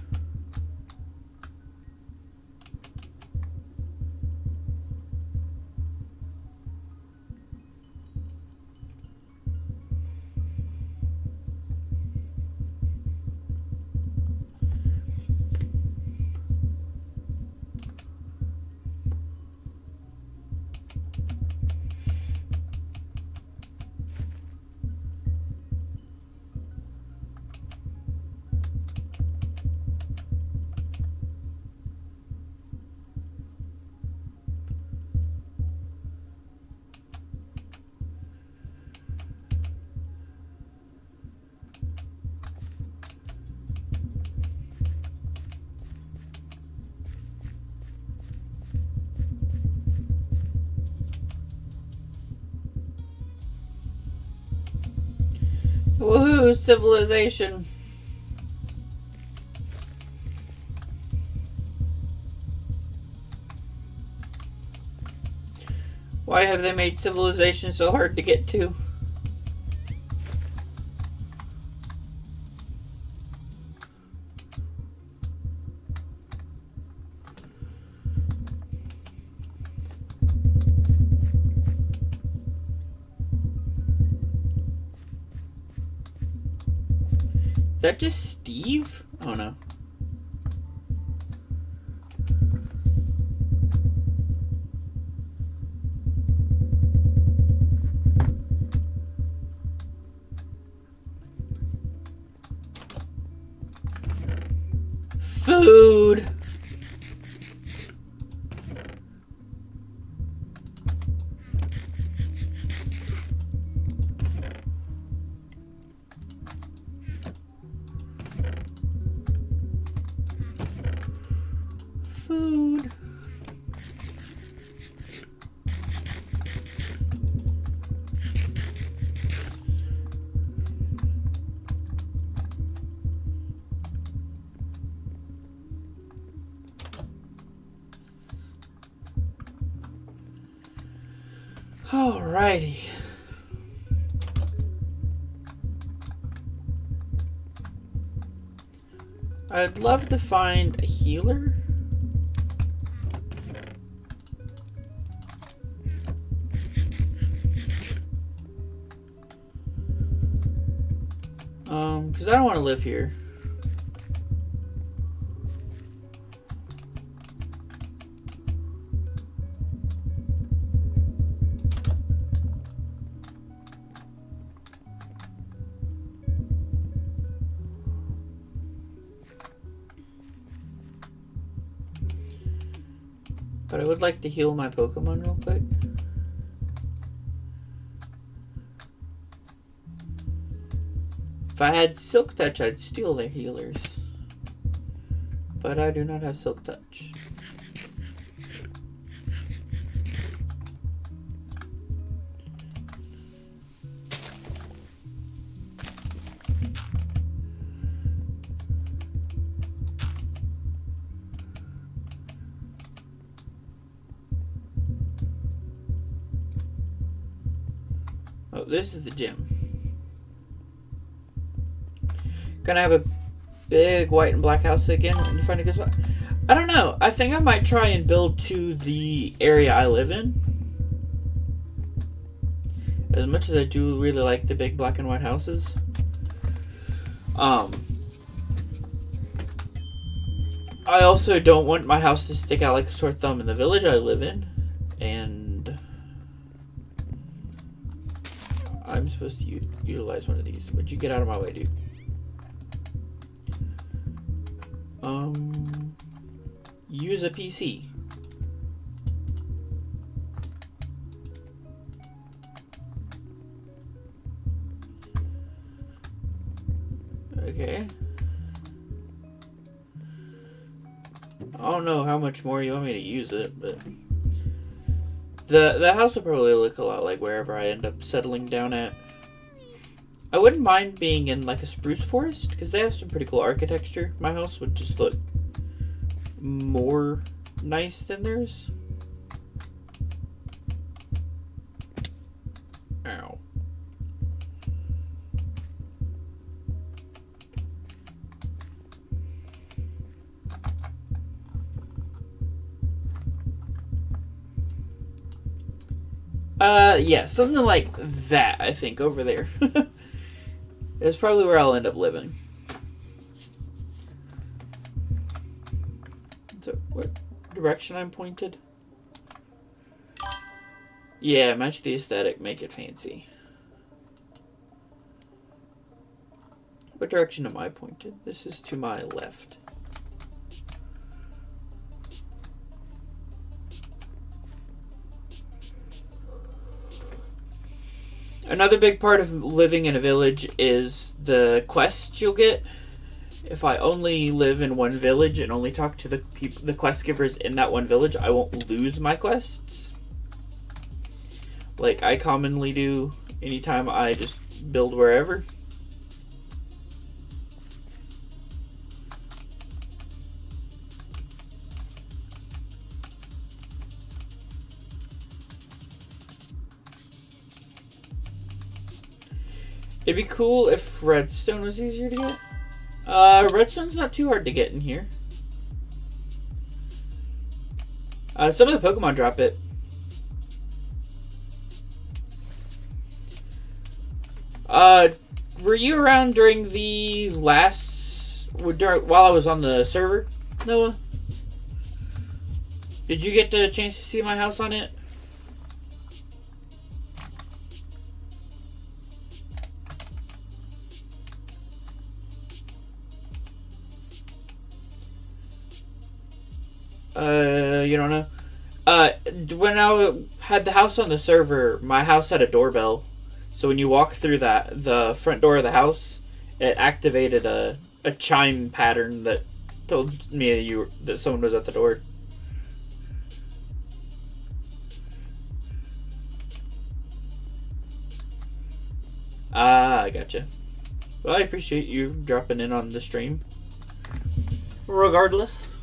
Woohoo, civilization. Why have they made civilization so hard to get to? Is that just Steve? Oh no. Food! Food. Alrighty. I'd love to find a healer. Because I don't want to live here. But I would like to heal my Pokemon real quick. If I had Silk Touch, I'd steal their healers. But I do not have Silk Touch. Oh, this is the gym. Gonna have a big white and black house again when you find a good spot. I don't know. I think I might try and build to the area I live in. As much as I do really like the big black and white houses. I also don't want my house to stick out like a sore thumb in the village I live in. And I'm supposed to utilize one of these. Would you get out of my way, dude? Use a PC. Okay. I don't know how much more you want me to use it, but the house will probably look a lot like wherever I end up settling down at. I wouldn't mind being in like a spruce forest because they have some pretty cool architecture. My house would just look more nice than theirs. Ow. Yeah, something like that, I think, over there. It's probably where I'll end up living. So, what direction I'm pointed? Yeah, match the aesthetic, make it fancy. What direction am I pointed? This is to my left. Another big part of living in a village is the quests you'll get. If I only live in one village and only talk to the quest givers in that one village, I won't lose my quests. Like I commonly do anytime I just build wherever. It'd be cool if redstone was easier to get. Redstone's not too hard to get in here. Some of the Pokemon drop it. Were you around during the last... while I was on the server, Noah? Did you get the chance to see my house on it? You don't know? When I had the house on the server, my house had a doorbell. So when you walk through the front door of the house, it activated a chime pattern that told me that someone was at the door. Ah, I gotcha. Well, I appreciate you dropping in on the stream. Regardless,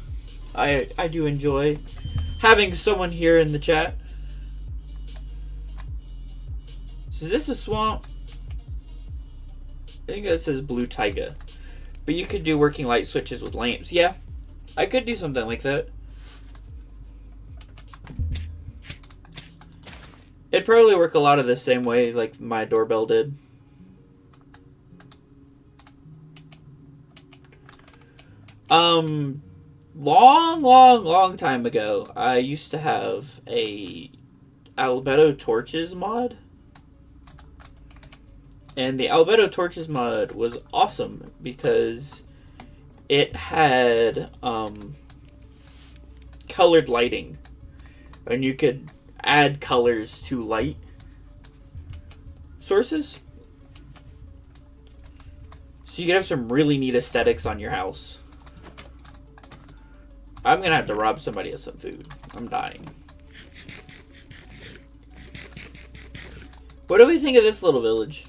I do enjoy having someone here in the chat. So is this a swamp? I think that says blue taiga. But you could do working light switches with lamps. Yeah, I could do something like that. It'd probably work a lot of the same way like my doorbell did. Long time ago, I used to have a Albedo Torches mod. And the Albedo Torches mod was awesome because it had colored lighting. And you could add colors to light sources. So you could have some really neat aesthetics on your house. I'm going to have to rob somebody of some food. I'm dying. What do we think of this little village?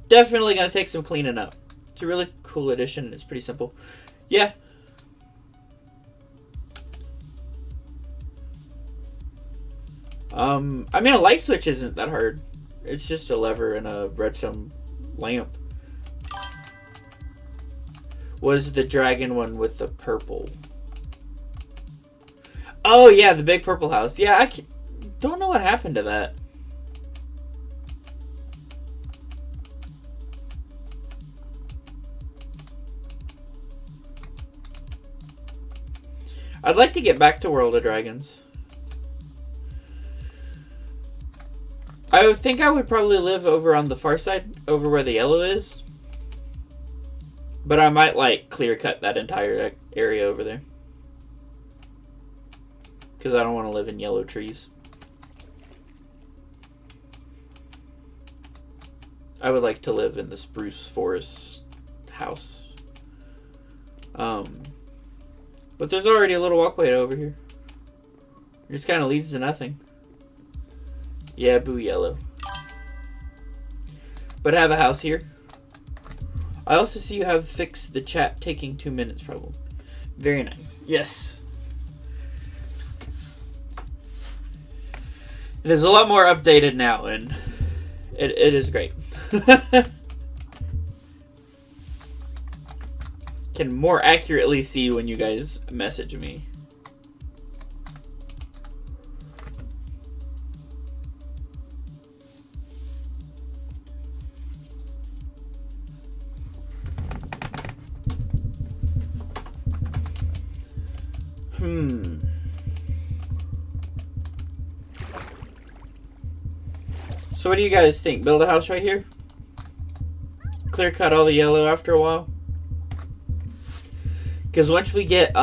Definitely going to take some cleaning up. It's a really cool addition. It's pretty simple. Yeah. I mean, a light switch isn't that hard. It's just a lever and a redstone lamp. Was the dragon one with the purple? Oh, yeah, the big purple house. Yeah, I don't know what happened to that. I'd like to get back to World of Dragons. I would think I would probably live over on the far side, over where the yellow is. But I might, like, clear cut that entire area over there. Because I don't want to live in yellow trees. I would like to live in the spruce forest house. But there's already a little walkway over here. It just kind of leads to nothing. Yeah, boo yellow. But I have a house here. I also see you have fixed the chat taking 2 minutes problem. Very nice. Yes. It is a lot more updated now, and it is great. Can more accurately see when you guys message me. So what do you guys think? Build a house right here? Clear cut all the yellow after a while? Because once we get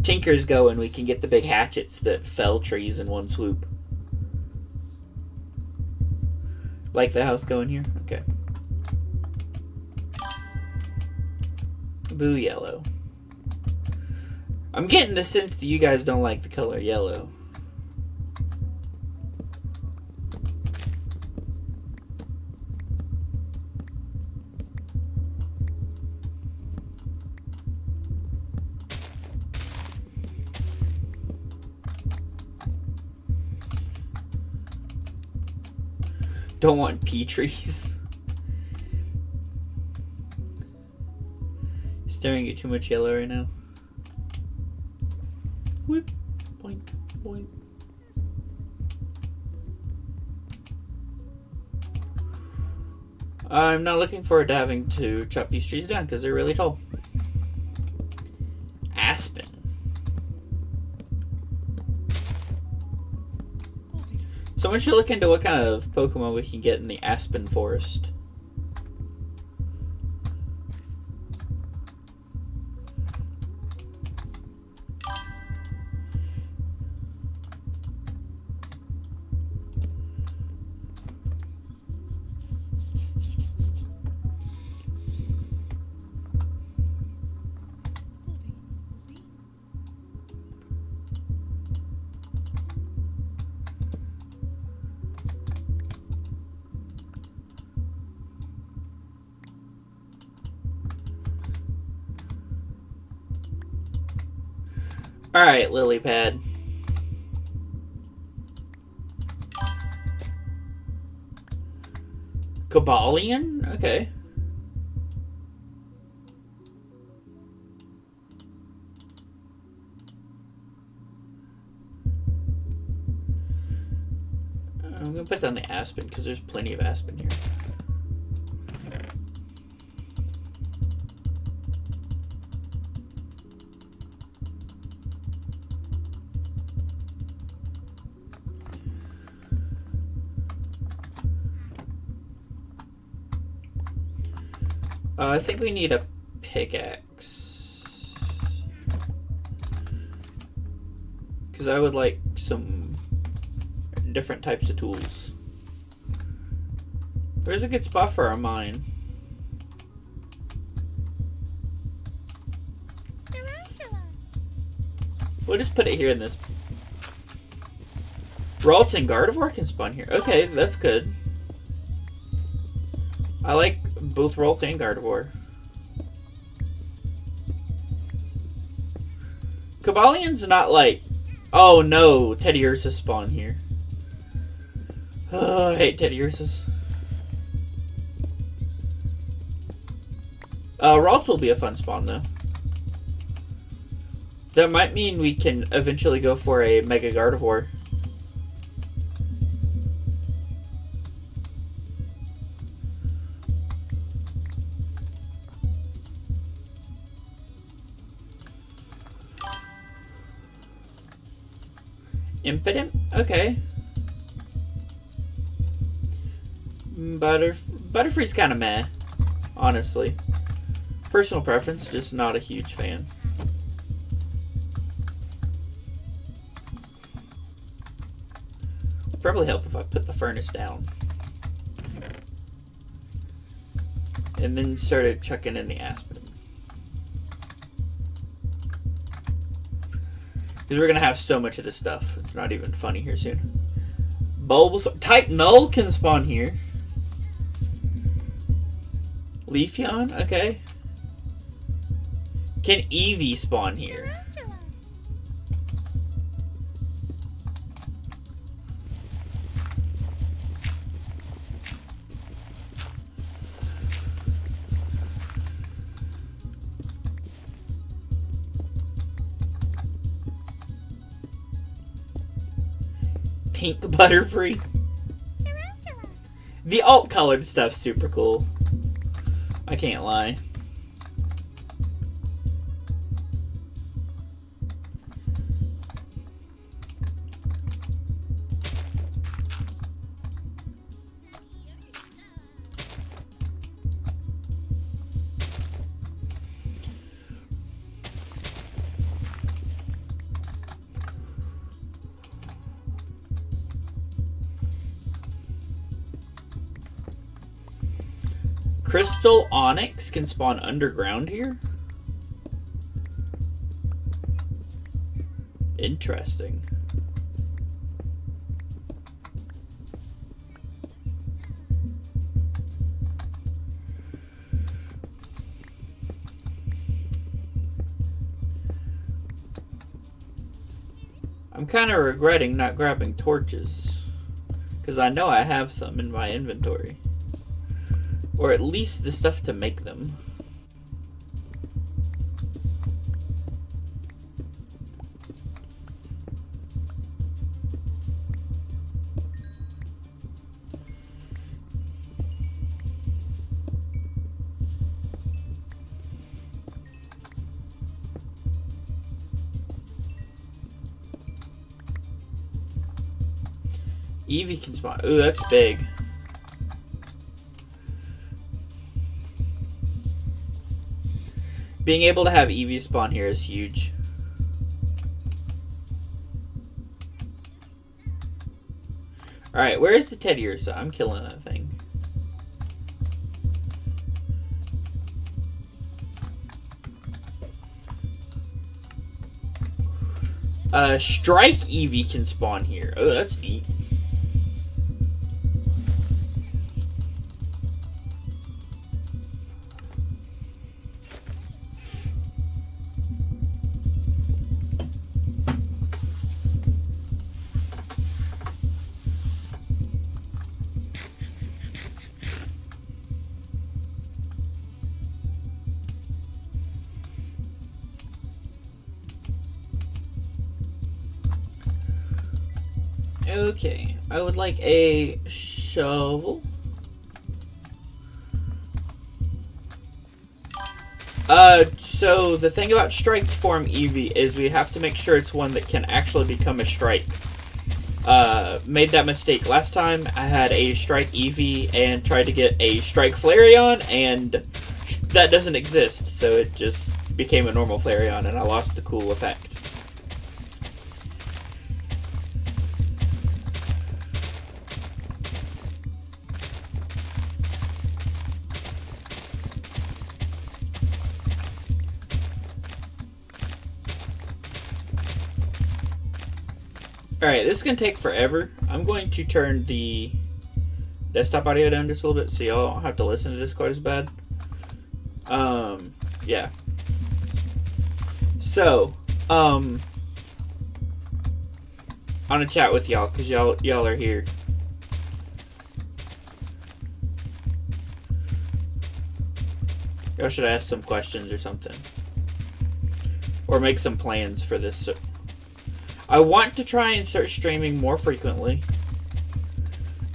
tinkers going, we can get the big hatchets that fell trees in one swoop. Like the house going here? Okay. Boo yellow. I'm getting the sense that you guys don't like the color yellow. Don't want pea trees. Staring at too much yellow right now. Whip, boink, boink. I'm not looking forward to having to chop these trees down because they're really tall. Aspen. Someone should look into what kind of Pokemon we can get in the Aspen Forest. Alright, lily pad. Kabalion? Okay. I'm gonna put down the aspen because there's plenty of aspen here. I think we need a pickaxe. Because I would like some different types of tools. Where's a good spot for our mine? We'll just put it here in this. Ralts and Gardevoir can spawn here. Okay, that's good. I like both Ralts and Gardevoir. Cobalion's not like... Oh no, Teddy Ursa spawn here. Oh, I hate Teddy Ursas. Ralts will be a fun spawn though. That might mean we can eventually go for a Mega Gardevoir. Impotent? Okay. Butterfree's kind of meh, honestly. Personal preference, just not a huge fan. Would probably help if I put the furnace down. And then started chucking in the aspen. Because we're going to have so much of this stuff. It's not even funny here soon. Bulbasaur. Type Null can spawn here. Leafeon? Okay. Can Eevee spawn here? Pink Butterfree. The alt colored stuff's super cool. I can't lie. Crystal Onyx can spawn underground here? Interesting. I'm kind of regretting not grabbing torches, because I know I have some in my inventory. Or at least the stuff to make them. Eevee can spawn. Ooh, that's big. Being able to have Eevee spawn here is huge. Alright, where is the Teddy Ursa? I'm killing that thing. Strike Eevee can spawn here. Oh, that's neat. Okay, I would like a shovel. So the thing about strike form Eevee is we have to make sure it's one that can actually become a strike. Made that mistake last time. I had a strike Eevee and tried to get a strike Flareon, and that doesn't exist, so it just became a normal Flareon and I lost the cool effect. Alright, this is going to take forever. I'm going to turn the desktop audio down just a little bit so y'all don't have to listen to this quite as bad. Yeah. So, I'm gonna chat with y'all because y'all are here. Y'all should ask some questions or something. Or make some plans for this. I want to try and start streaming more frequently.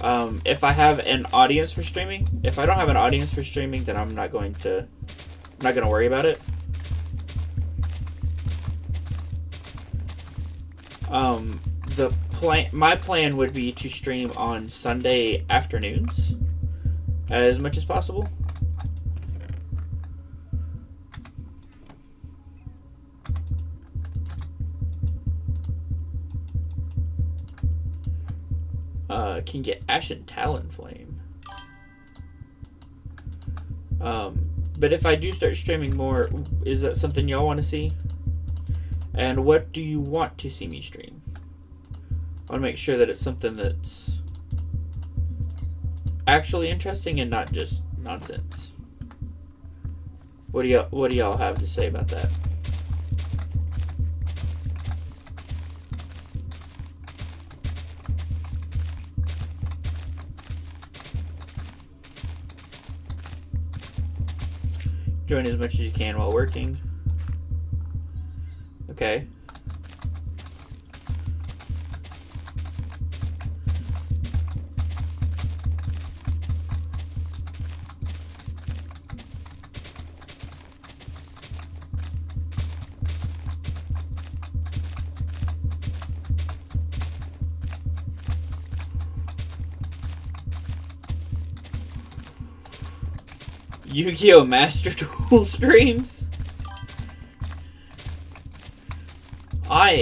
If I have an audience for streaming. If I don't have an audience for streaming, then I'm not going to worry about it. My plan would be to stream on Sunday afternoons as much as possible. Can get Ashen Talonflame. But if I do start streaming more, is that something y'all want to see? And what do you want to see me stream? I want to make sure that it's something that's actually interesting and not just nonsense. What do y'all have to say about that? Join as much as you can while working. Okay. Yu-Gi-Oh! Master Duel streams? I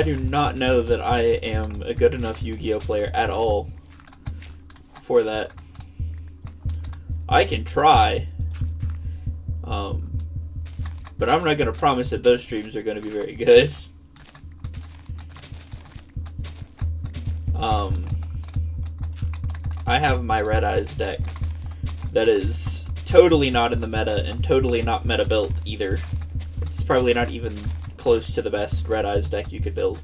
do not know that I am a good enough Yu-Gi-Oh! Player at all for that. I can try. But I'm not going to promise that those streams are going to be very good. I have my Red Eyes deck that is totally not in the meta and totally not meta built either. It's probably not even close to the best Red Eyes deck you could build.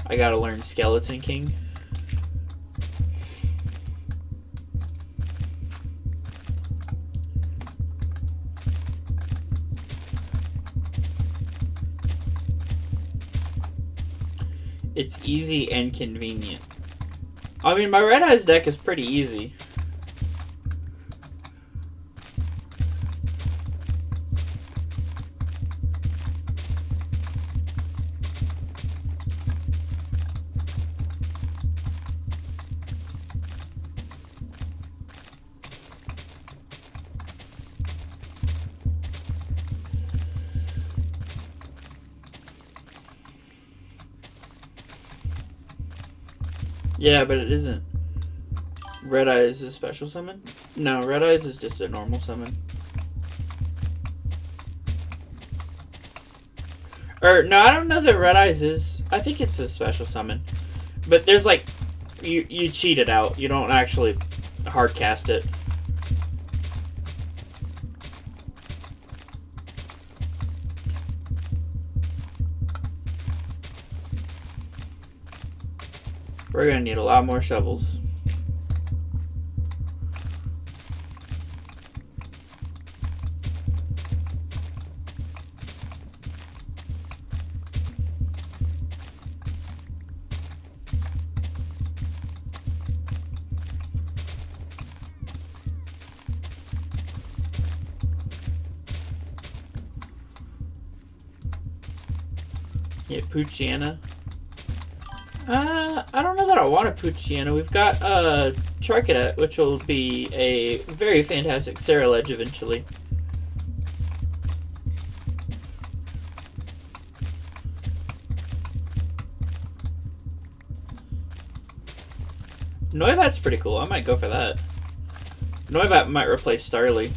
I gotta learn Skeleton King. It's easy and convenient. I mean, my Red Eyes deck is pretty easy. Yeah, but it isn't. Red Eyes is a special summon? No, Red Eyes is just a normal summon. Or, no, I don't know that Red Eyes is. I think it's a special summon. But there's like, you cheat it out. You don't actually hard cast it. We're gonna need a lot more shovels. Yeah, Poochyena. I don't know that I want a Poochyena. We've got Charcadet, which will be a very fantastic Sarah Ledge eventually. Noibat's pretty cool. I might go for that. Noibat might replace Starly.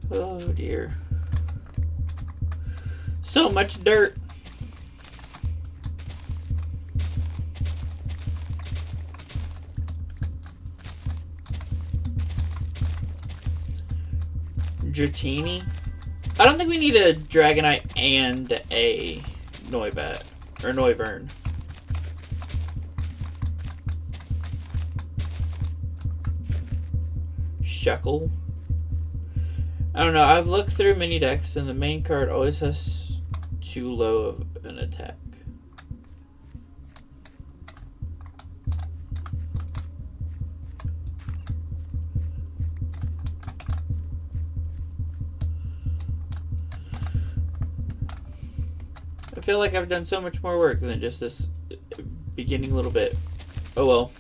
Oh dear. So much dirt. Dratini? I don't think we need a Dragonite and a Noibat. Or Noivern. Shekel? I don't know. I've looked through mini decks, and the main card always has too low of an attack. I feel like I've done so much more work than just this beginning little bit. Oh well.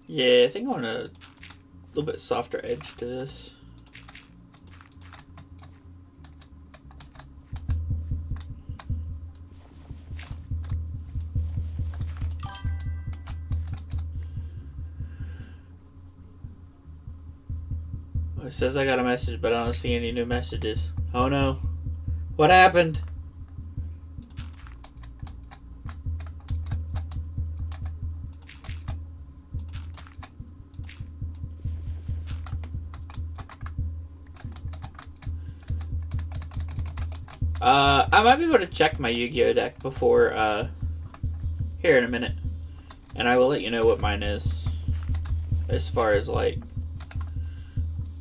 Yeah, I think I want a little bit softer edge to this. It says I got a message, but I don't see any new messages. Oh no. What happened? I might be able to check my Yu-Gi-Oh deck before, here in a minute. And I will let you know what mine is. As far as, like,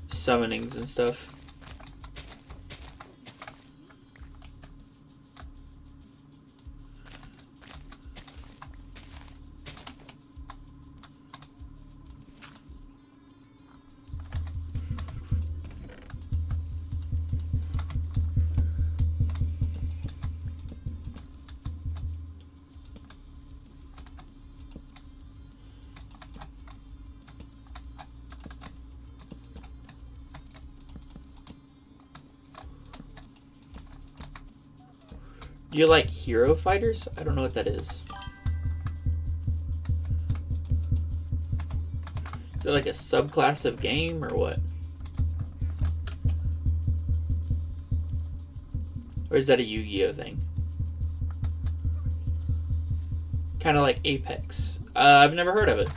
summonings and stuff. Do you like hero fighters? I don't know what that is. Is it like a subclass of game or what? Or is that a Yu-Gi-Oh thing? Kind of like Apex. I've never heard of it.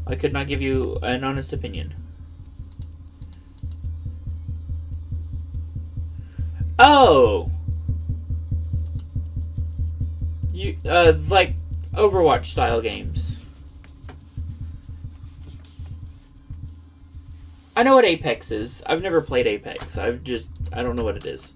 I could not give you an honest opinion. Oh! You like Overwatch style games. I know what Apex is. I've never played Apex. I don't know what it is.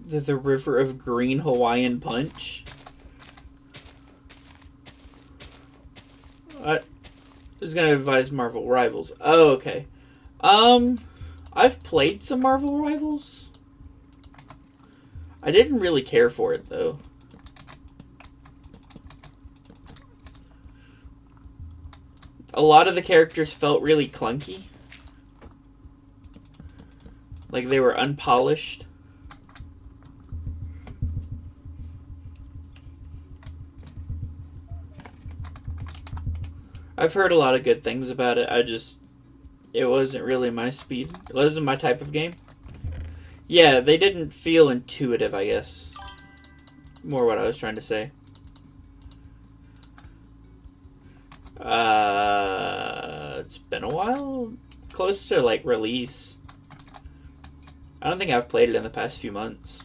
The River of Green Hawaiian Punch. I was gonna advise Marvel Rivals. Oh, okay. I I've played some Marvel Rivals. I didn't really care for it, though. A lot of the characters felt really clunky. Like they were unpolished. I've heard a lot of good things about it. It wasn't really my speed. It wasn't my type of game. Yeah, they didn't feel intuitive, I guess. More what I was trying to say. It's been a while. Close to, like, release. I don't think I've played it in the past few months.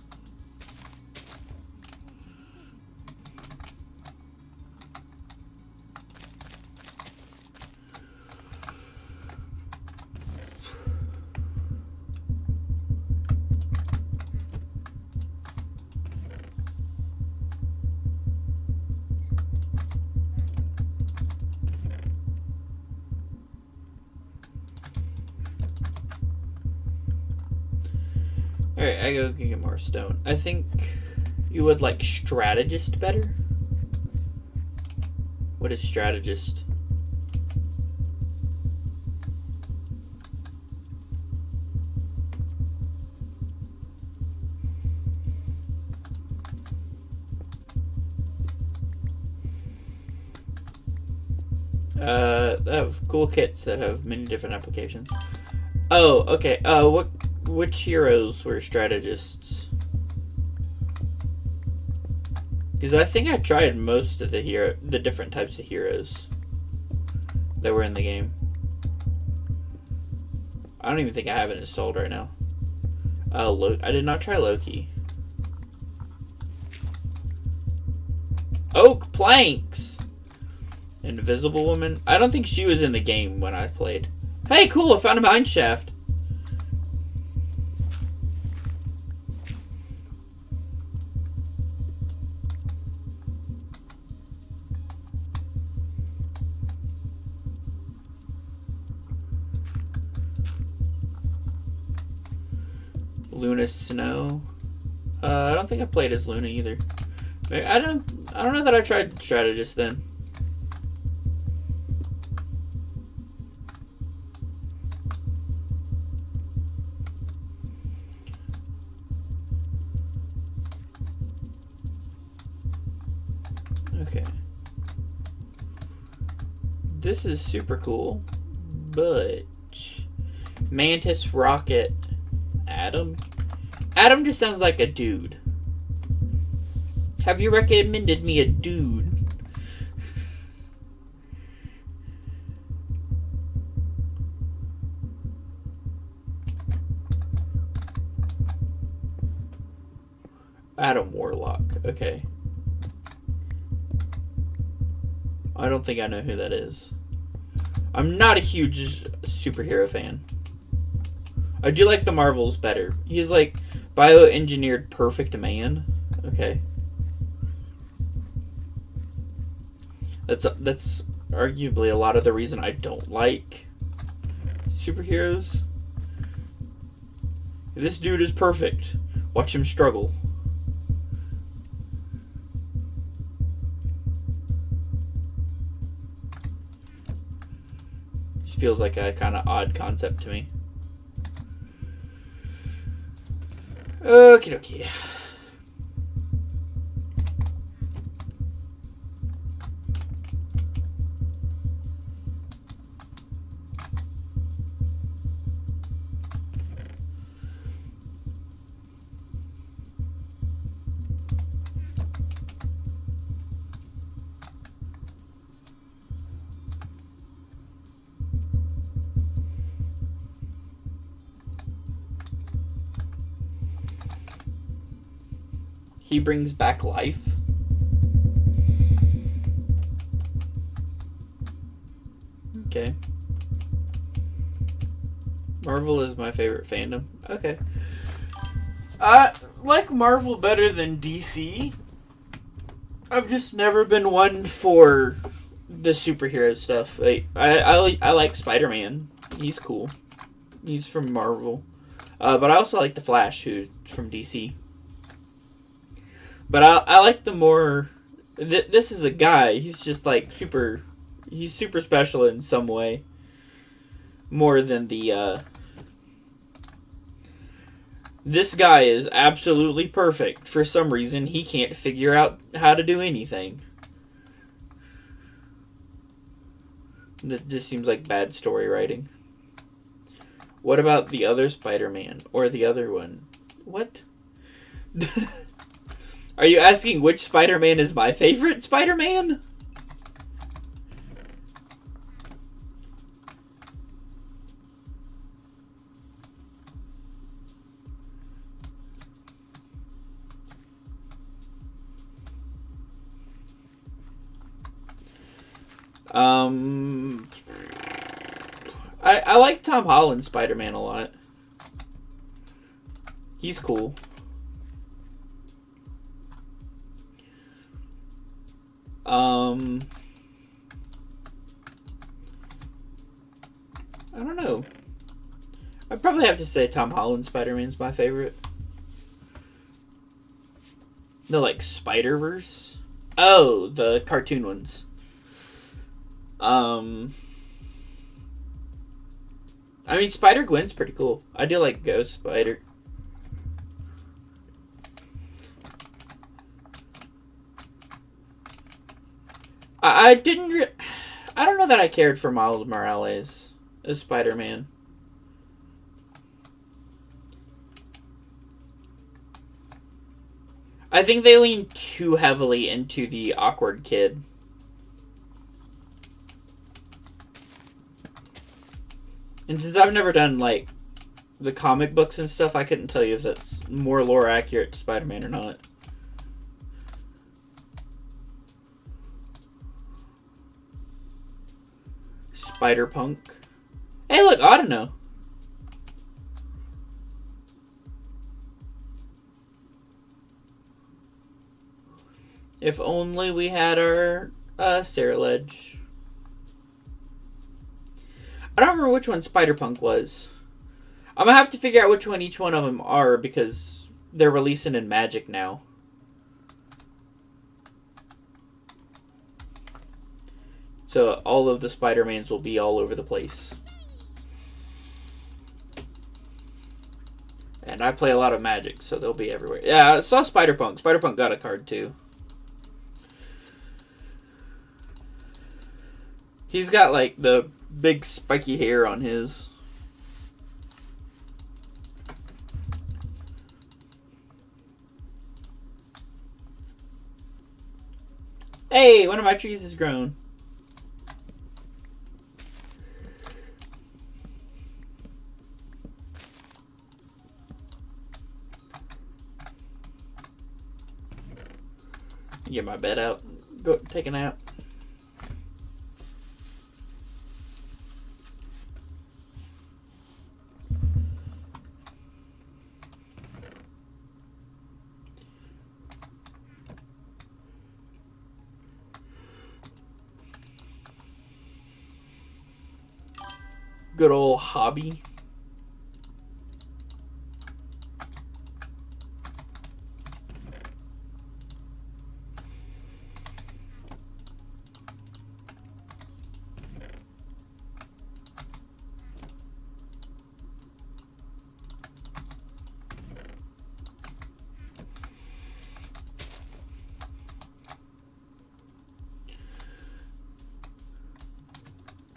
Alright, I go get more stone. I think you would like strategist better. What is strategist? They have cool kits that have many different applications. Oh, okay. Which heroes were strategists? Because I think I tried most of the different types of heroes that were in the game. I don't even think I have it installed right now. I did not try Loki. Oak planks. Invisible woman. I don't think she was in the game when I played. Hey, cool! I found a mine shaft. Luna Snow. I don't think I played as Luna either. I don't know that I tried strategist then. Okay. This is super cool, but Mantis, Rocket, Adam. Adam just sounds like a dude. Have you recommended me a dude? Adam Warlock. Okay. I don't think I know who that is. I'm not a huge superhero fan. I do like the Marvels better. He's like bioengineered perfect man. Okay. That's arguably a lot of the reason I don't like superheroes. This dude is perfect. Watch him struggle. Just feels like a kind of odd concept to me. Okie dokie. He brings back life. Okay. Marvel is my favorite fandom. Okay. I like Marvel better than DC. I've just never been one for the superhero stuff. I like Spider-Man. He's cool. He's from Marvel. But I also like the Flash, who's from DC. But I like the more... this is a guy. He's just like super... He's super special in some way. More than the... This guy is absolutely perfect. For some reason, he can't figure out how to do anything. That just seems like bad story writing. What about the other Spider-Man? Or the other one? What? Are you asking which Spider-Man is my favorite Spider-Man? I like Tom Holland's Spider-Man a lot. He's cool. I don't know. I'd probably have to say Tom Holland's Spider-Man's my favorite. No, like Spider-Verse? Oh, the cartoon ones. I mean, Spider-Gwen's pretty cool. I do like Ghost Spider. I didn't... I don't know that I cared for Miles Morales as Spider-Man. I think they lean too heavily into the awkward kid. And since I've never done, like, the comic books and stuff, I couldn't tell you if that's more lore accurate to Spider-Man or not. Spider-Punk. Hey, look, Autono. If only we had our Sarah Ledge. I don't remember which one Spider-Punk was. I'm going to have to figure out which one each one of them are because they're releasing in Magic now. So all of the Spider-Mans will be all over the place. And I play a lot of Magic, so they'll be everywhere. Yeah, I saw Spider-Punk. Spider-Punk got a card too. He's got like the big spiky hair on his. Hey, one of my trees has grown. Get my bed out. Go take a nap. Good old hobby.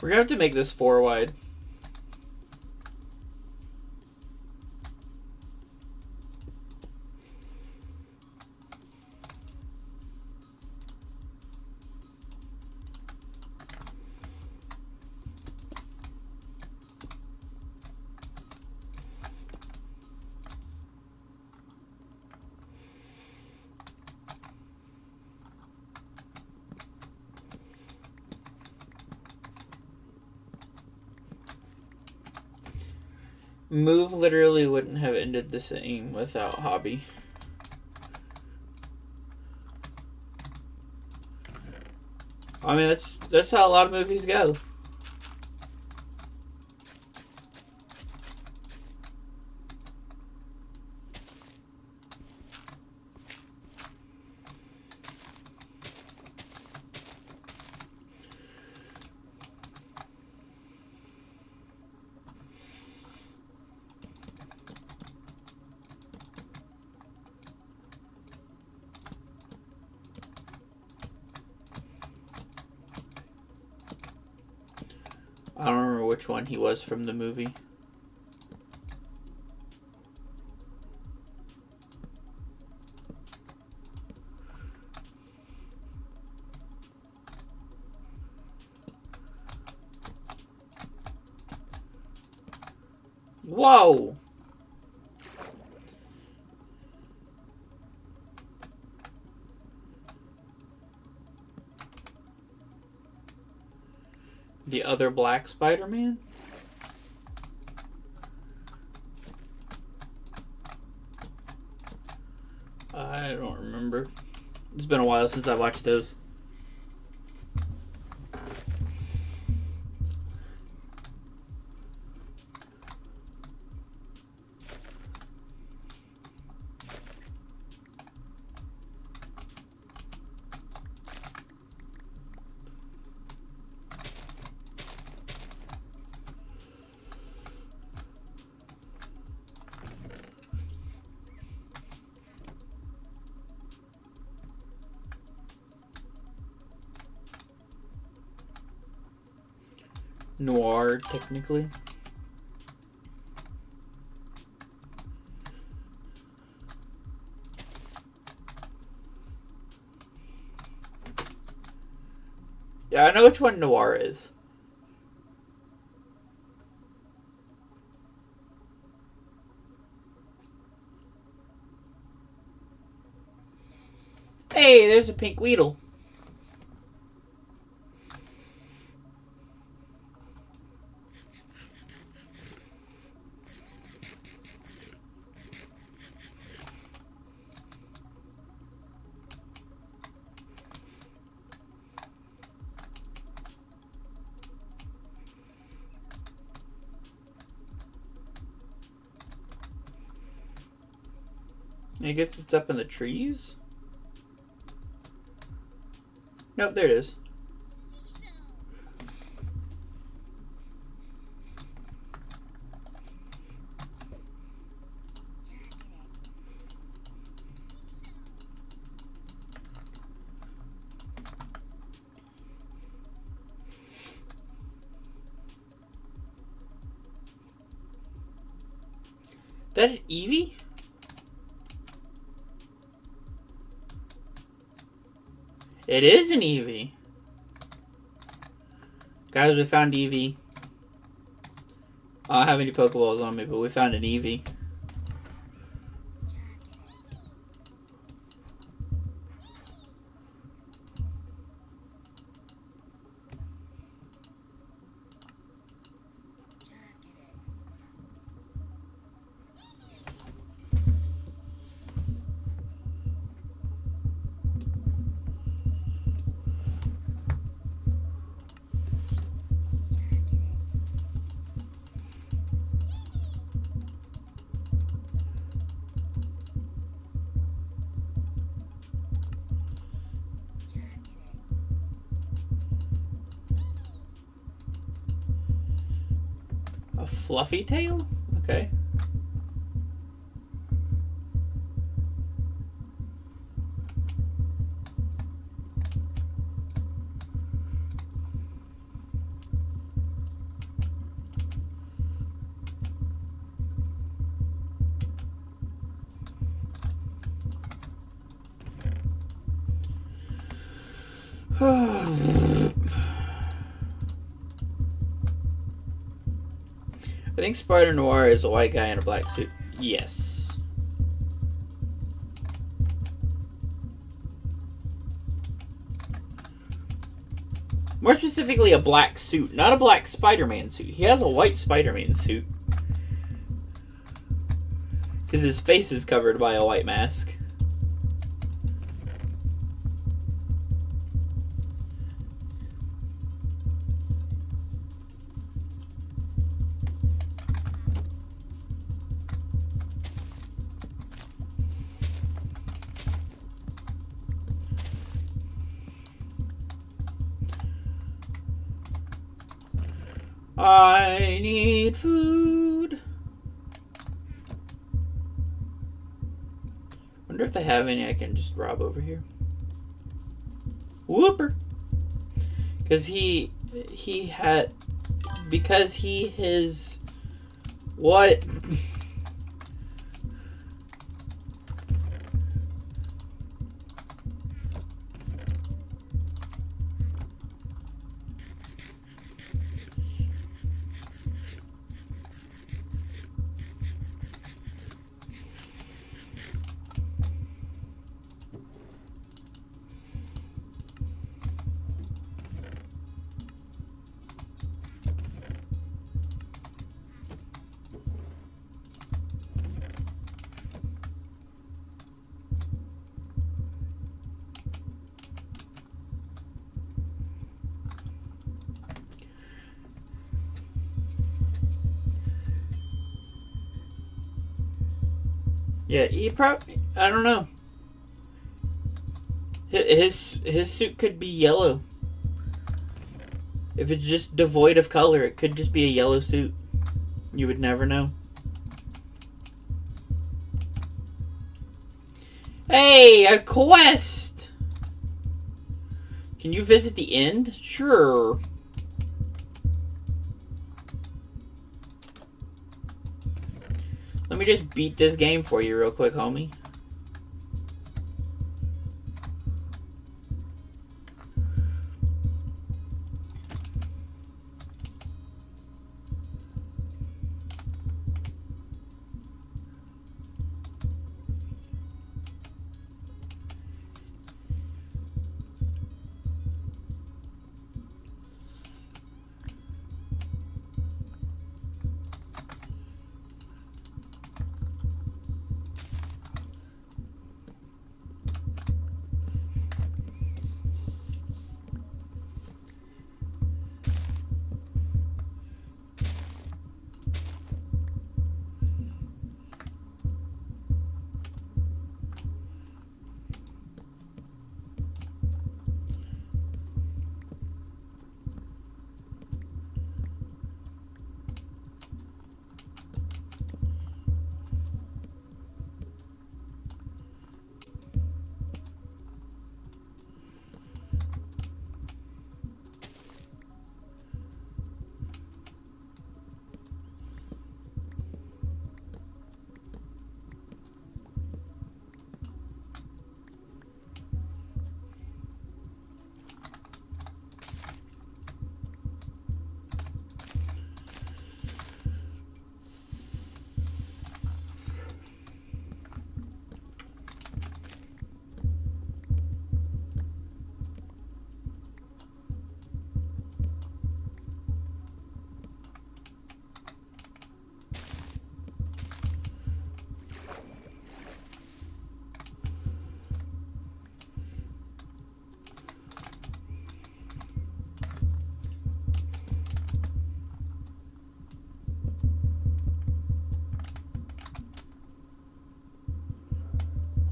We're gonna have to make this 4 wide. Move literally wouldn't have ended the same without hobby. I mean, that's how a lot of movies go. which one he was from the movie. Whoa! The other black Spider-Man? I don't remember. It's been a while since I watched those. Noir, technically. Yeah, I know which one Noir is. Hey, there's a pink Weedle. I guess it's up in the trees? Nope, there it is. That Eevee? It is an Eevee. Guys, we found Eevee. I don't have any Pokeballs on me, but we found an Eevee. A fluffy tail? Okay. I think Spider Noir is a white guy in a black suit. Yes. More specifically, a black suit, not a black Spider-Man suit. He has a white Spider-Man suit. Because his face is covered by a white mask. I need food. Wonder if they have any I can just rob over here. Whooper. Because he had because he is... What? Yeah, he probably... I don't know. His suit could be yellow. If it's just devoid of color, it could just be a yellow suit. You would never know. Hey, a quest! Can you visit the end? Sure. Let me just beat this game for you real quick, homie.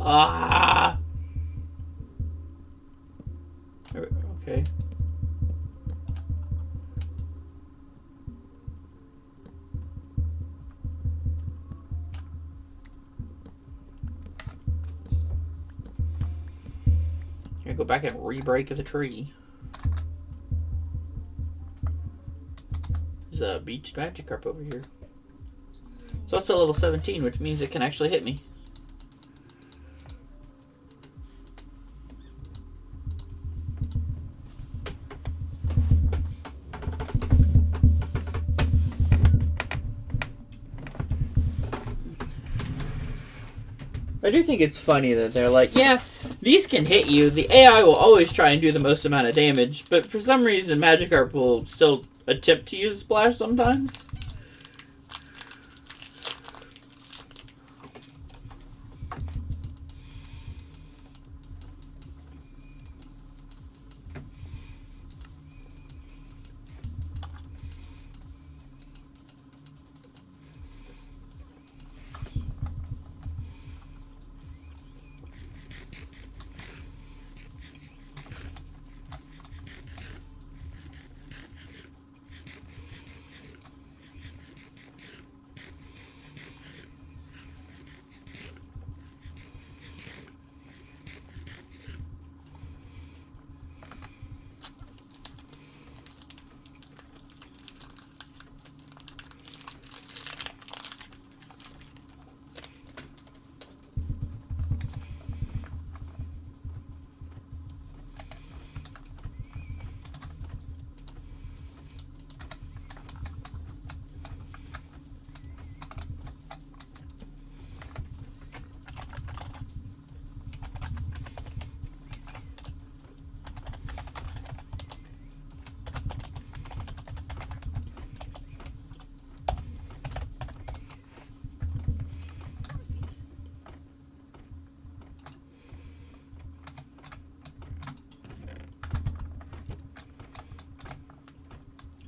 Ah. Okay. Gonna go back and re-break the tree. There's a beached Magikarp over here. So it's a level 17, which means it can actually hit me. I do think it's funny that they're like, yeah, these can hit you. The AI will always try and do the most amount of damage, but for some reason, Magikarp will still attempt to use Splash sometimes.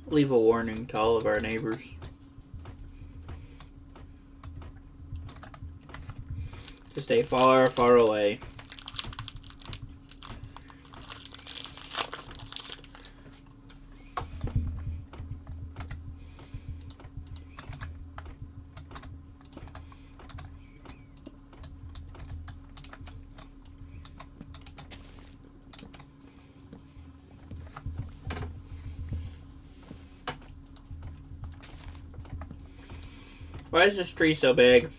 leave a warning to all of our neighbors. To stay far, far away. Why is this tree so big?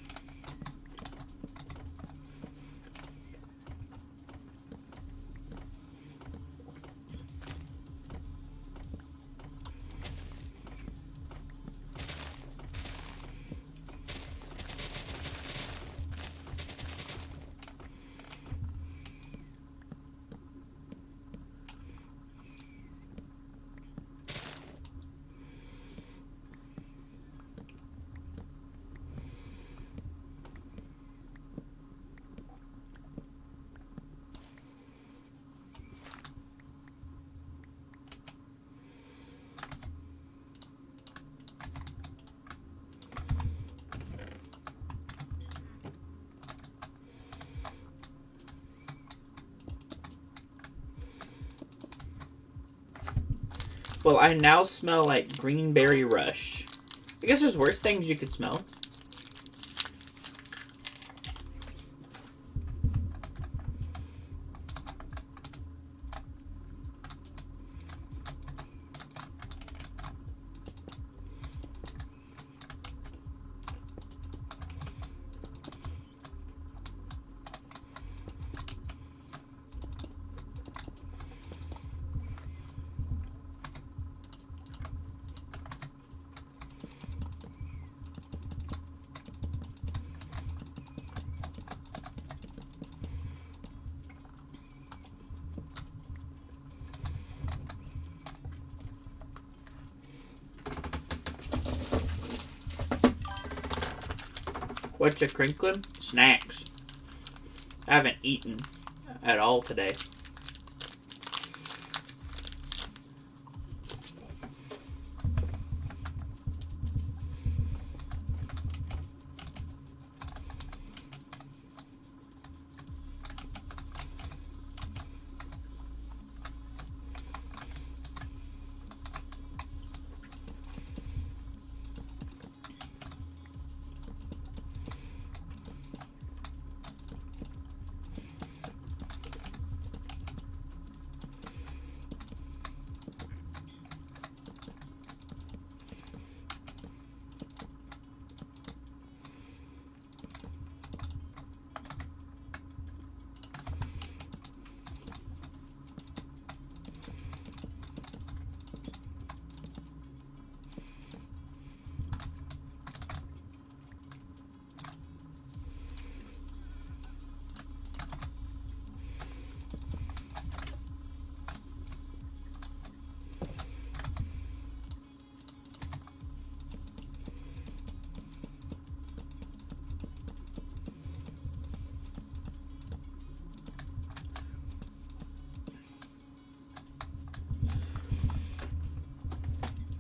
Well, I now smell like greenberry rush. I guess there's worse things you could smell. What's a crinkling? Snacks. I haven't eaten at all today.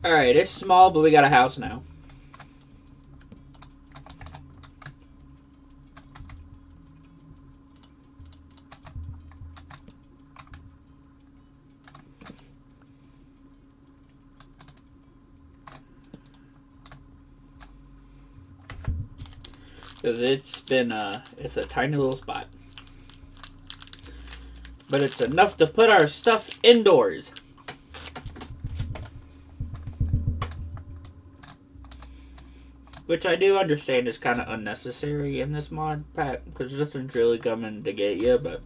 Alright, it's small, but we got a house now. Because it's a tiny little spot. But it's enough to put our stuff indoors. Which I do understand is kind of unnecessary in this mod pack, because nothing's really coming to get you, but...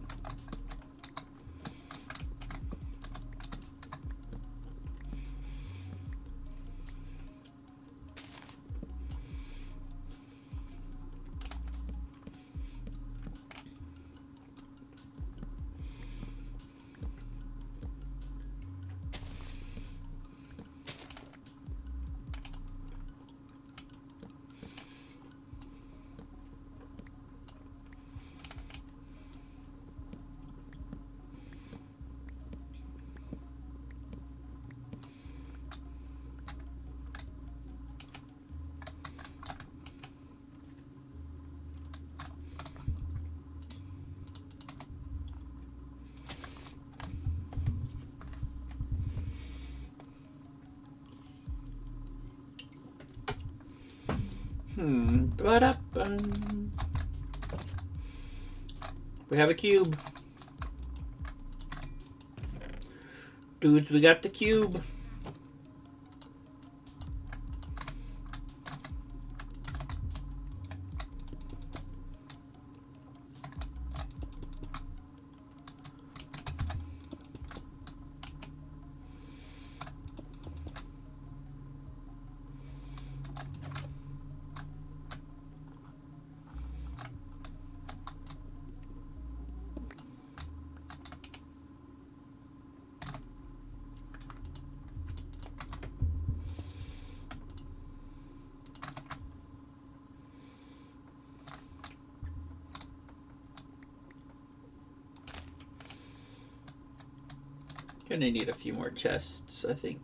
Ba-da-bum. We have a cube. Dudes, we got the cube. Gonna need a few more chests, I think.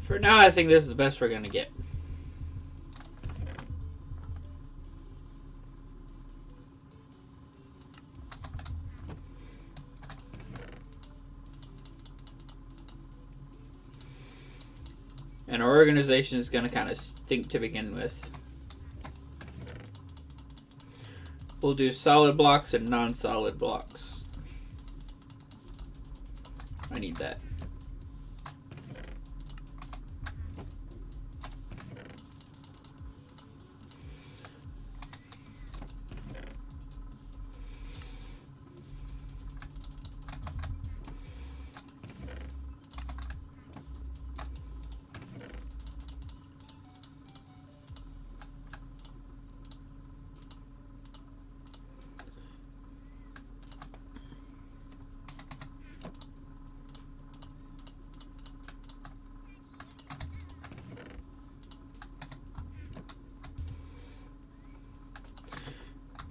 For now, I think this is the best we're gonna get. And our organization is going to kind of stink to begin with. We'll do solid blocks and non-solid blocks. I need that.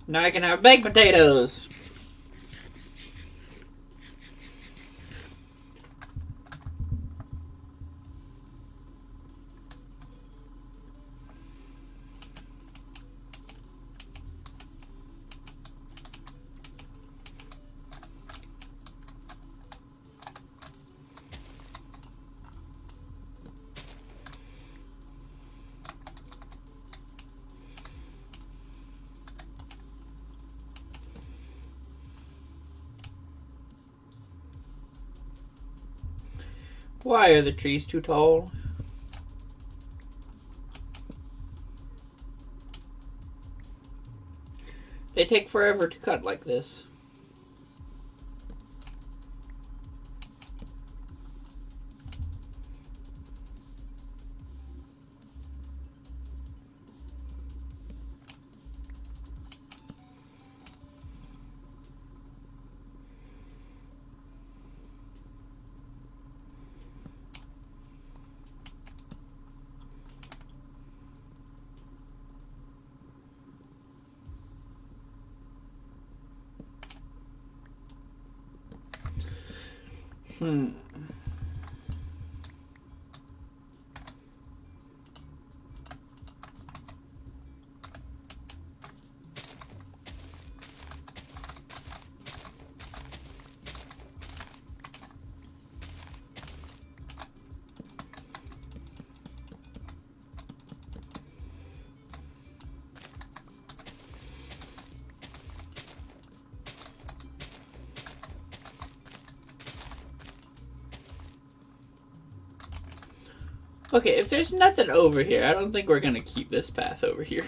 Now I can have baked potatoes. Why are the trees too tall? They take forever to cut like this. Okay, if there's nothing over here, I don't think we're gonna keep this path over here.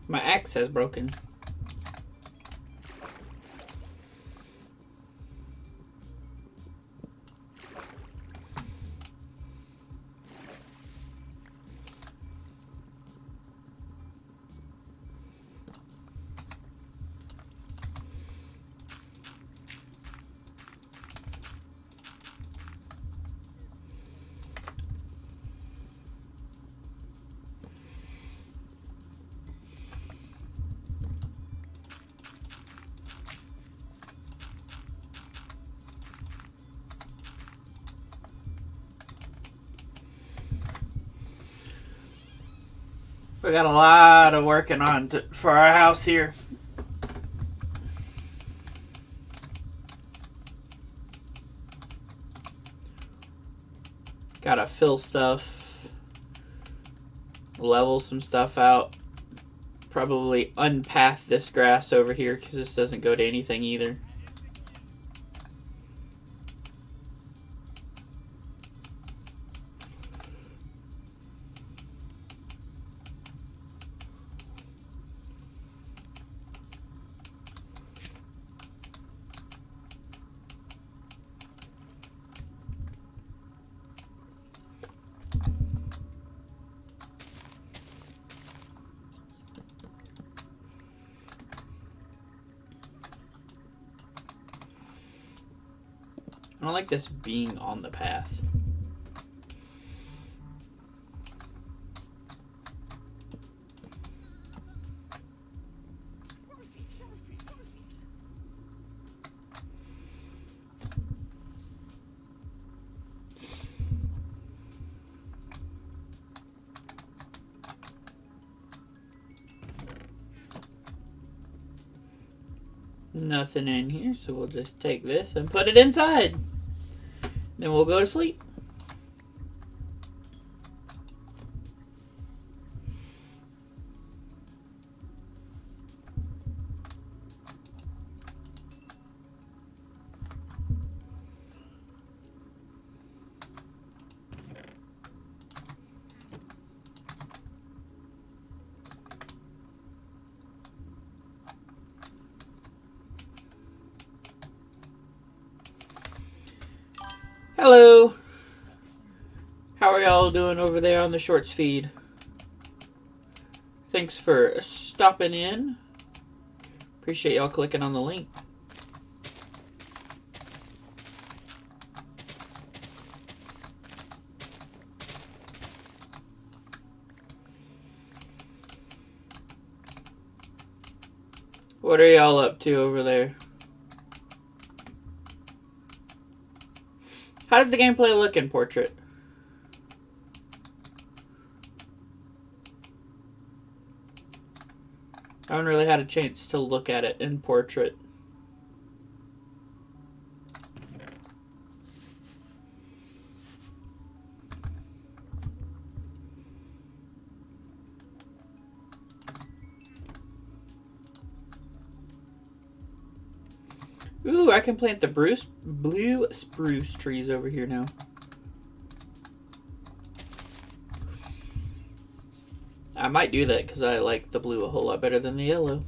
My axe has broken. We got a lot of working on for our house here. Gotta fill stuff, level some stuff out, probably unpath this grass over here because this doesn't go to anything either. I don't like this being on the path. Nothing in here, so we'll just take this and put it inside. Then we'll go to sleep. Hello. How are y'all doing over there on the Shorts feed? Thanks for stopping in. Appreciate y'all clicking on the link. What are y'all up to over there? How does the gameplay look in Portrait? I haven't really had a chance to look at it in Portrait. Ooh, I can plant the blue spruce trees over here now. I might do that because I like the blue a whole lot better than the yellow.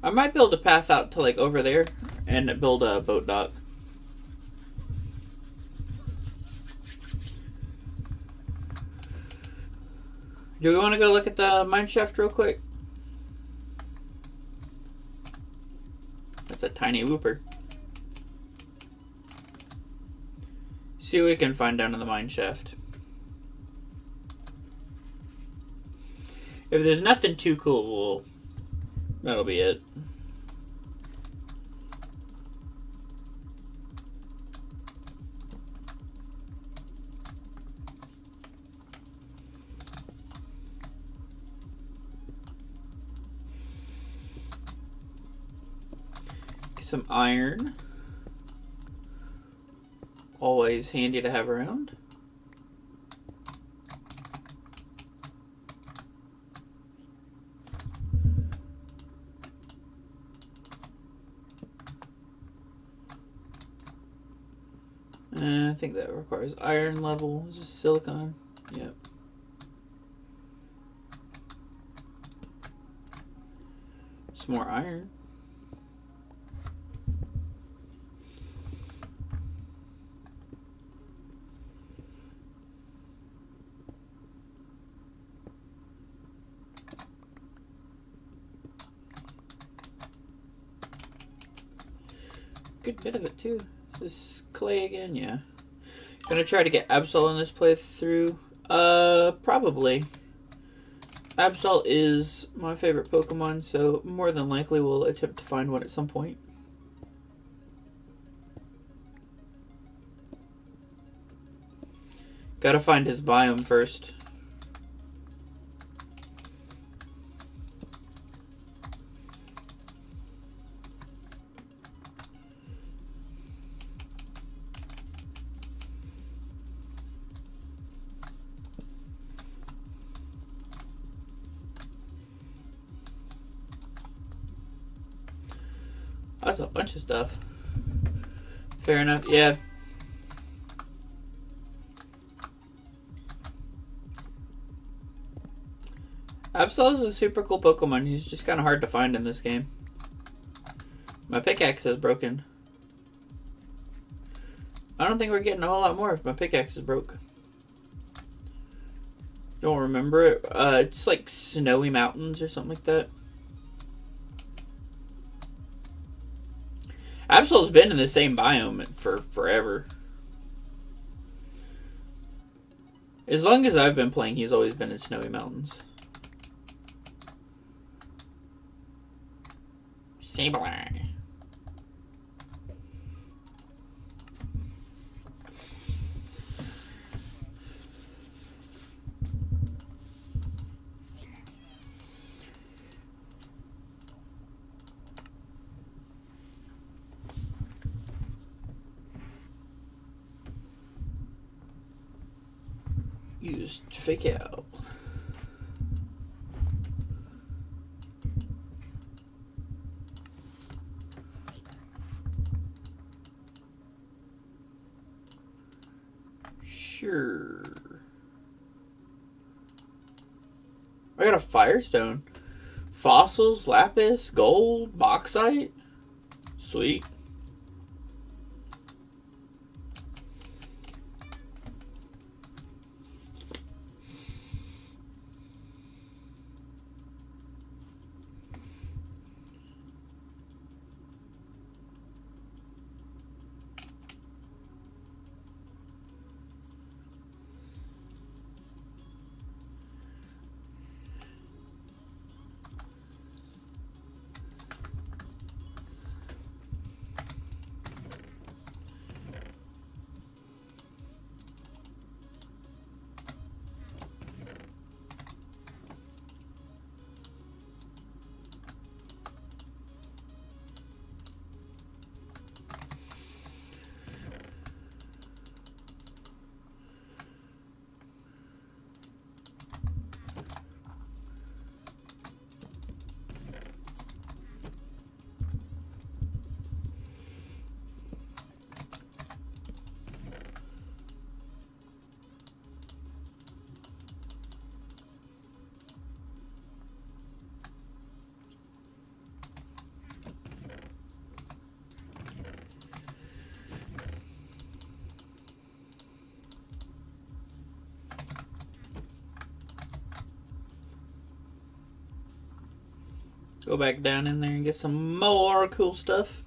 I might build a path out to like over there and build a boat dock. Do we want to go look at the mine shaft real quick? That's a tiny whooper. See what we can find down in the mine shaft. If there's nothing too cool, that'll be it. Get some iron. Always handy to have around. I think that requires iron level. Is this silicon? Yep. Some more iron. good bit of it too. Is this clay again? Yeah. Gonna try to get Absol in this playthrough. Probably. Absol is my favorite Pokemon, so more than likely we'll attempt to find one at some point. Gotta find his biome first. That's a bunch of stuff. Fair enough, yeah. Absol is a super cool Pokemon. He's just kind of hard to find in this game. My pickaxe is broken. I don't think we're getting a whole lot more if my pickaxe is broke. Don't remember it. It's like Snowy Mountains or something like that. Absol's been in the same biome for forever. As long as I've been playing, he's always been in Snowy Mountains. Sableye. Use fake out. Sure. I got a Firestone. Fossils, lapis, gold, bauxite. Sweet. Go back down in there and get some more cool stuff.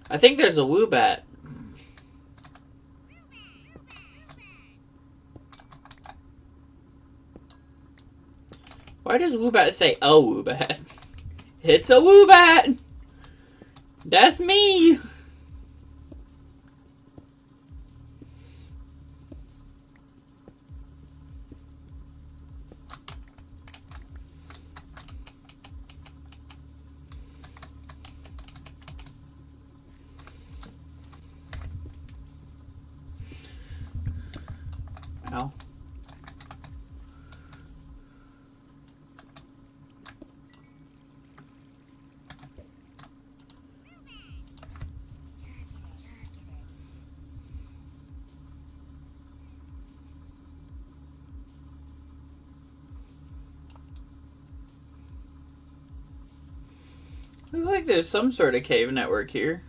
I think there's a Woobat. Why does Woobat say a Woobat? It's a Woobat! That's me! Ow. Looks like there's some sort of cave network here.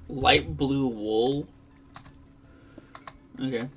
Light blue wool. Okay.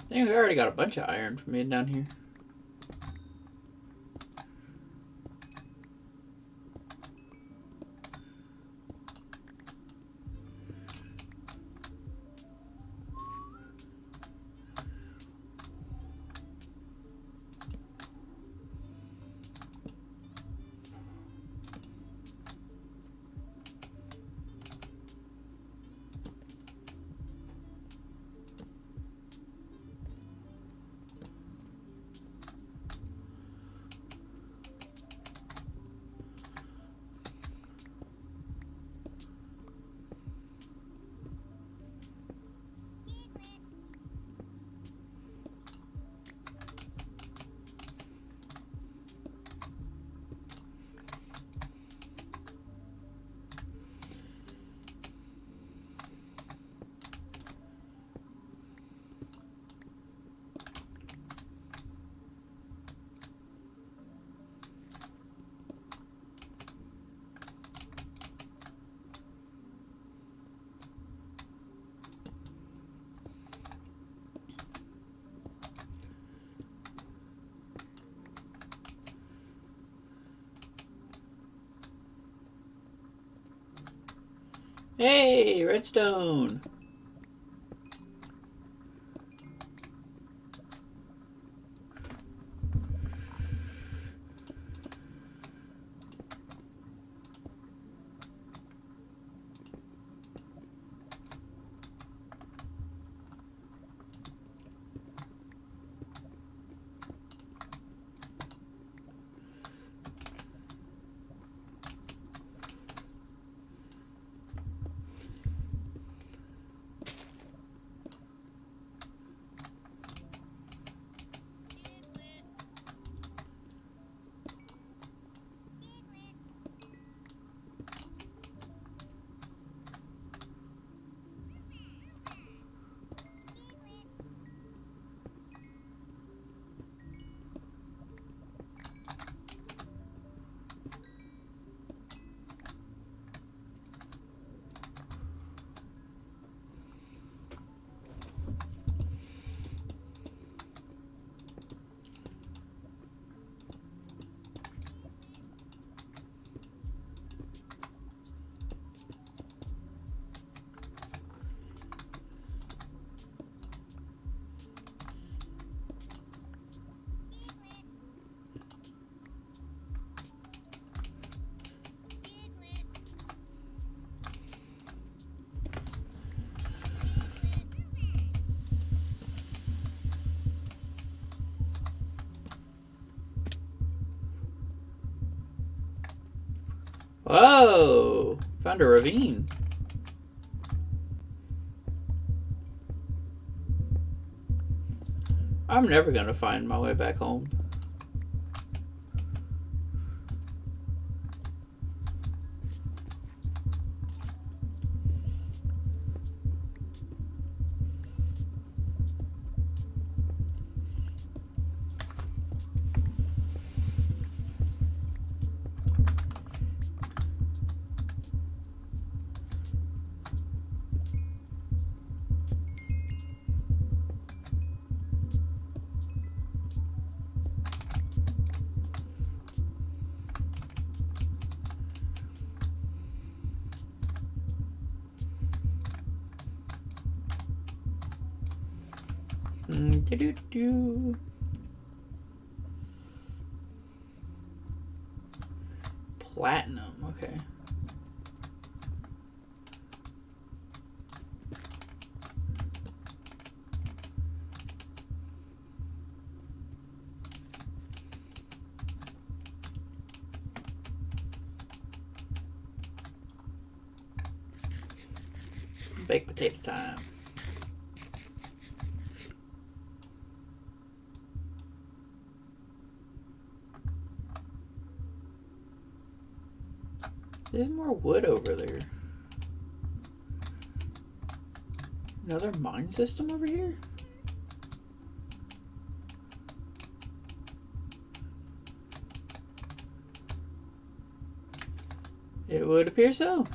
I think we already got a bunch of iron from being down here. Hey, redstone! Whoa! Found a ravine. I'm never gonna find my way back home. Platinum, okay. Baked potato time. There's more wood over there. Another mine system over here? It would appear so.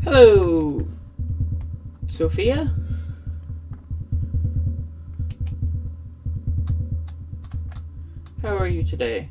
Hello, Sophia? How are you today?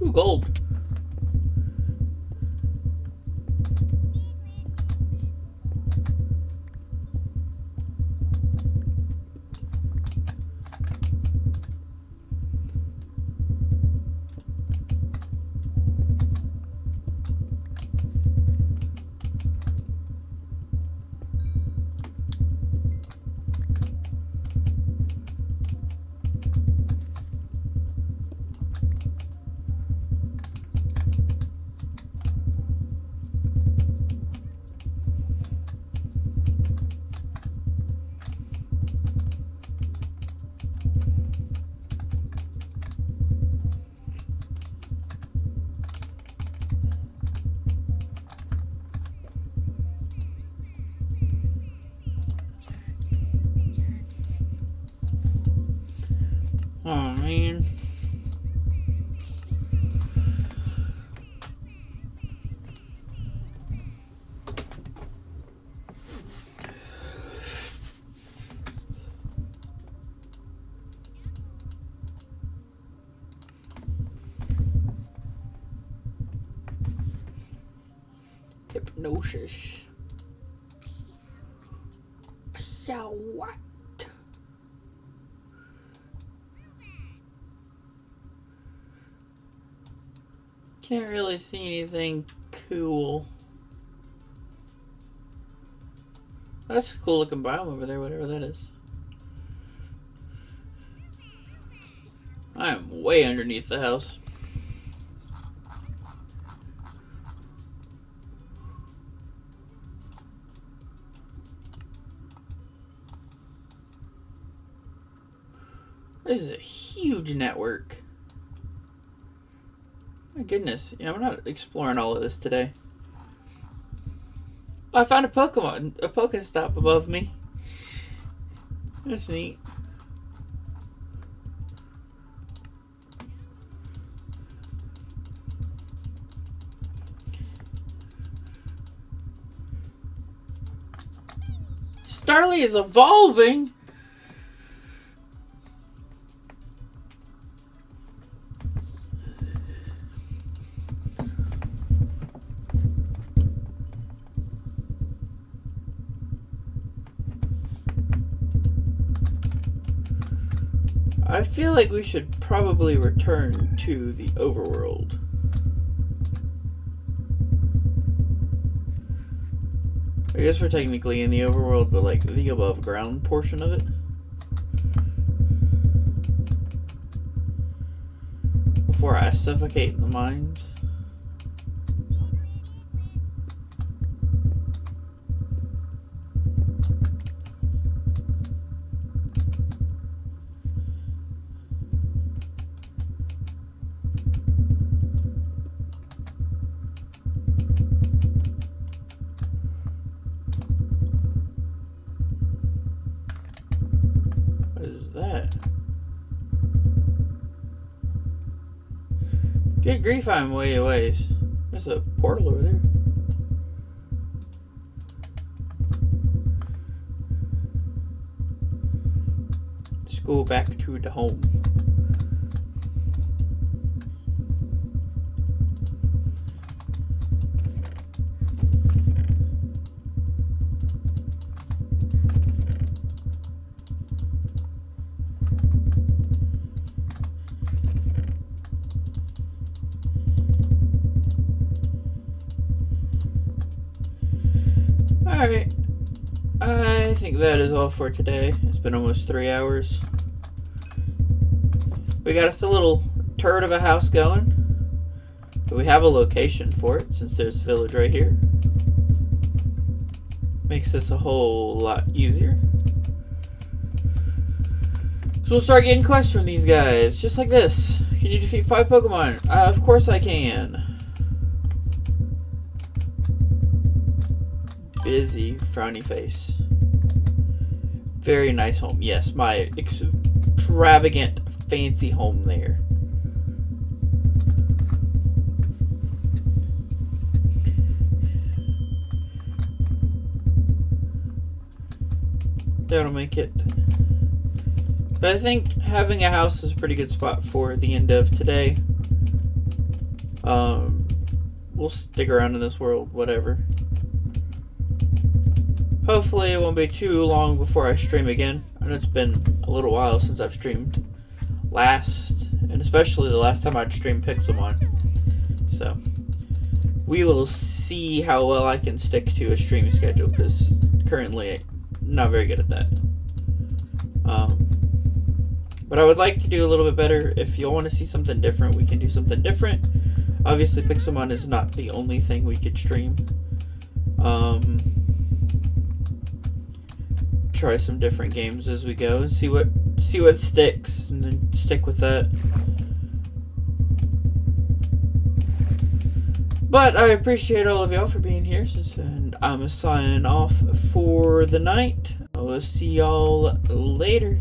Ooh, gold. Oh, man. Hypnosis. So what? Can't really see anything cool. That's a cool looking biome over there, whatever that is. I am way underneath the house. This is a huge network. My goodness. Yeah, I'm not exploring all of this today. Oh, I found a Pokemon, a Pokestop above me. That's neat. Starly is evolving. I feel like we should probably return to the overworld. I guess we're technically in the overworld, but like the above ground portion of it. Before I suffocate in the mines. Good grief, I'm way away. There's a portal over there. Let's go back to the home. Alright, I think that is all for today. It's been almost 3 hours. We got us a little turd of a house going. But we have a location for it since there's a village right here. Makes this a whole lot easier. So we'll start getting quests from these guys, just like this. Can you defeat 5 Pokemon? Of course I can. Busy frowny face. Very nice home. Yes, my extravagant fancy home there. That'll make it. But I think having a house is a pretty good spot for the end of today. We'll stick around in this world, whatever. Hopefully it won't be too long before I stream again. I know it's been a little while since I've streamed last, and especially the last time I'd streamed Pixelmon. So we will see how well I can stick to a stream schedule, because currently I'm not very good at that. But I would like to do a little bit better. If you want to see something different, we can do something different. Obviously Pixelmon is not the only thing we could stream. Try some different games as we go and see what sticks, and then stick with that. But I appreciate all of y'all for being here, and I'm signing off for the night. I will see y'all later.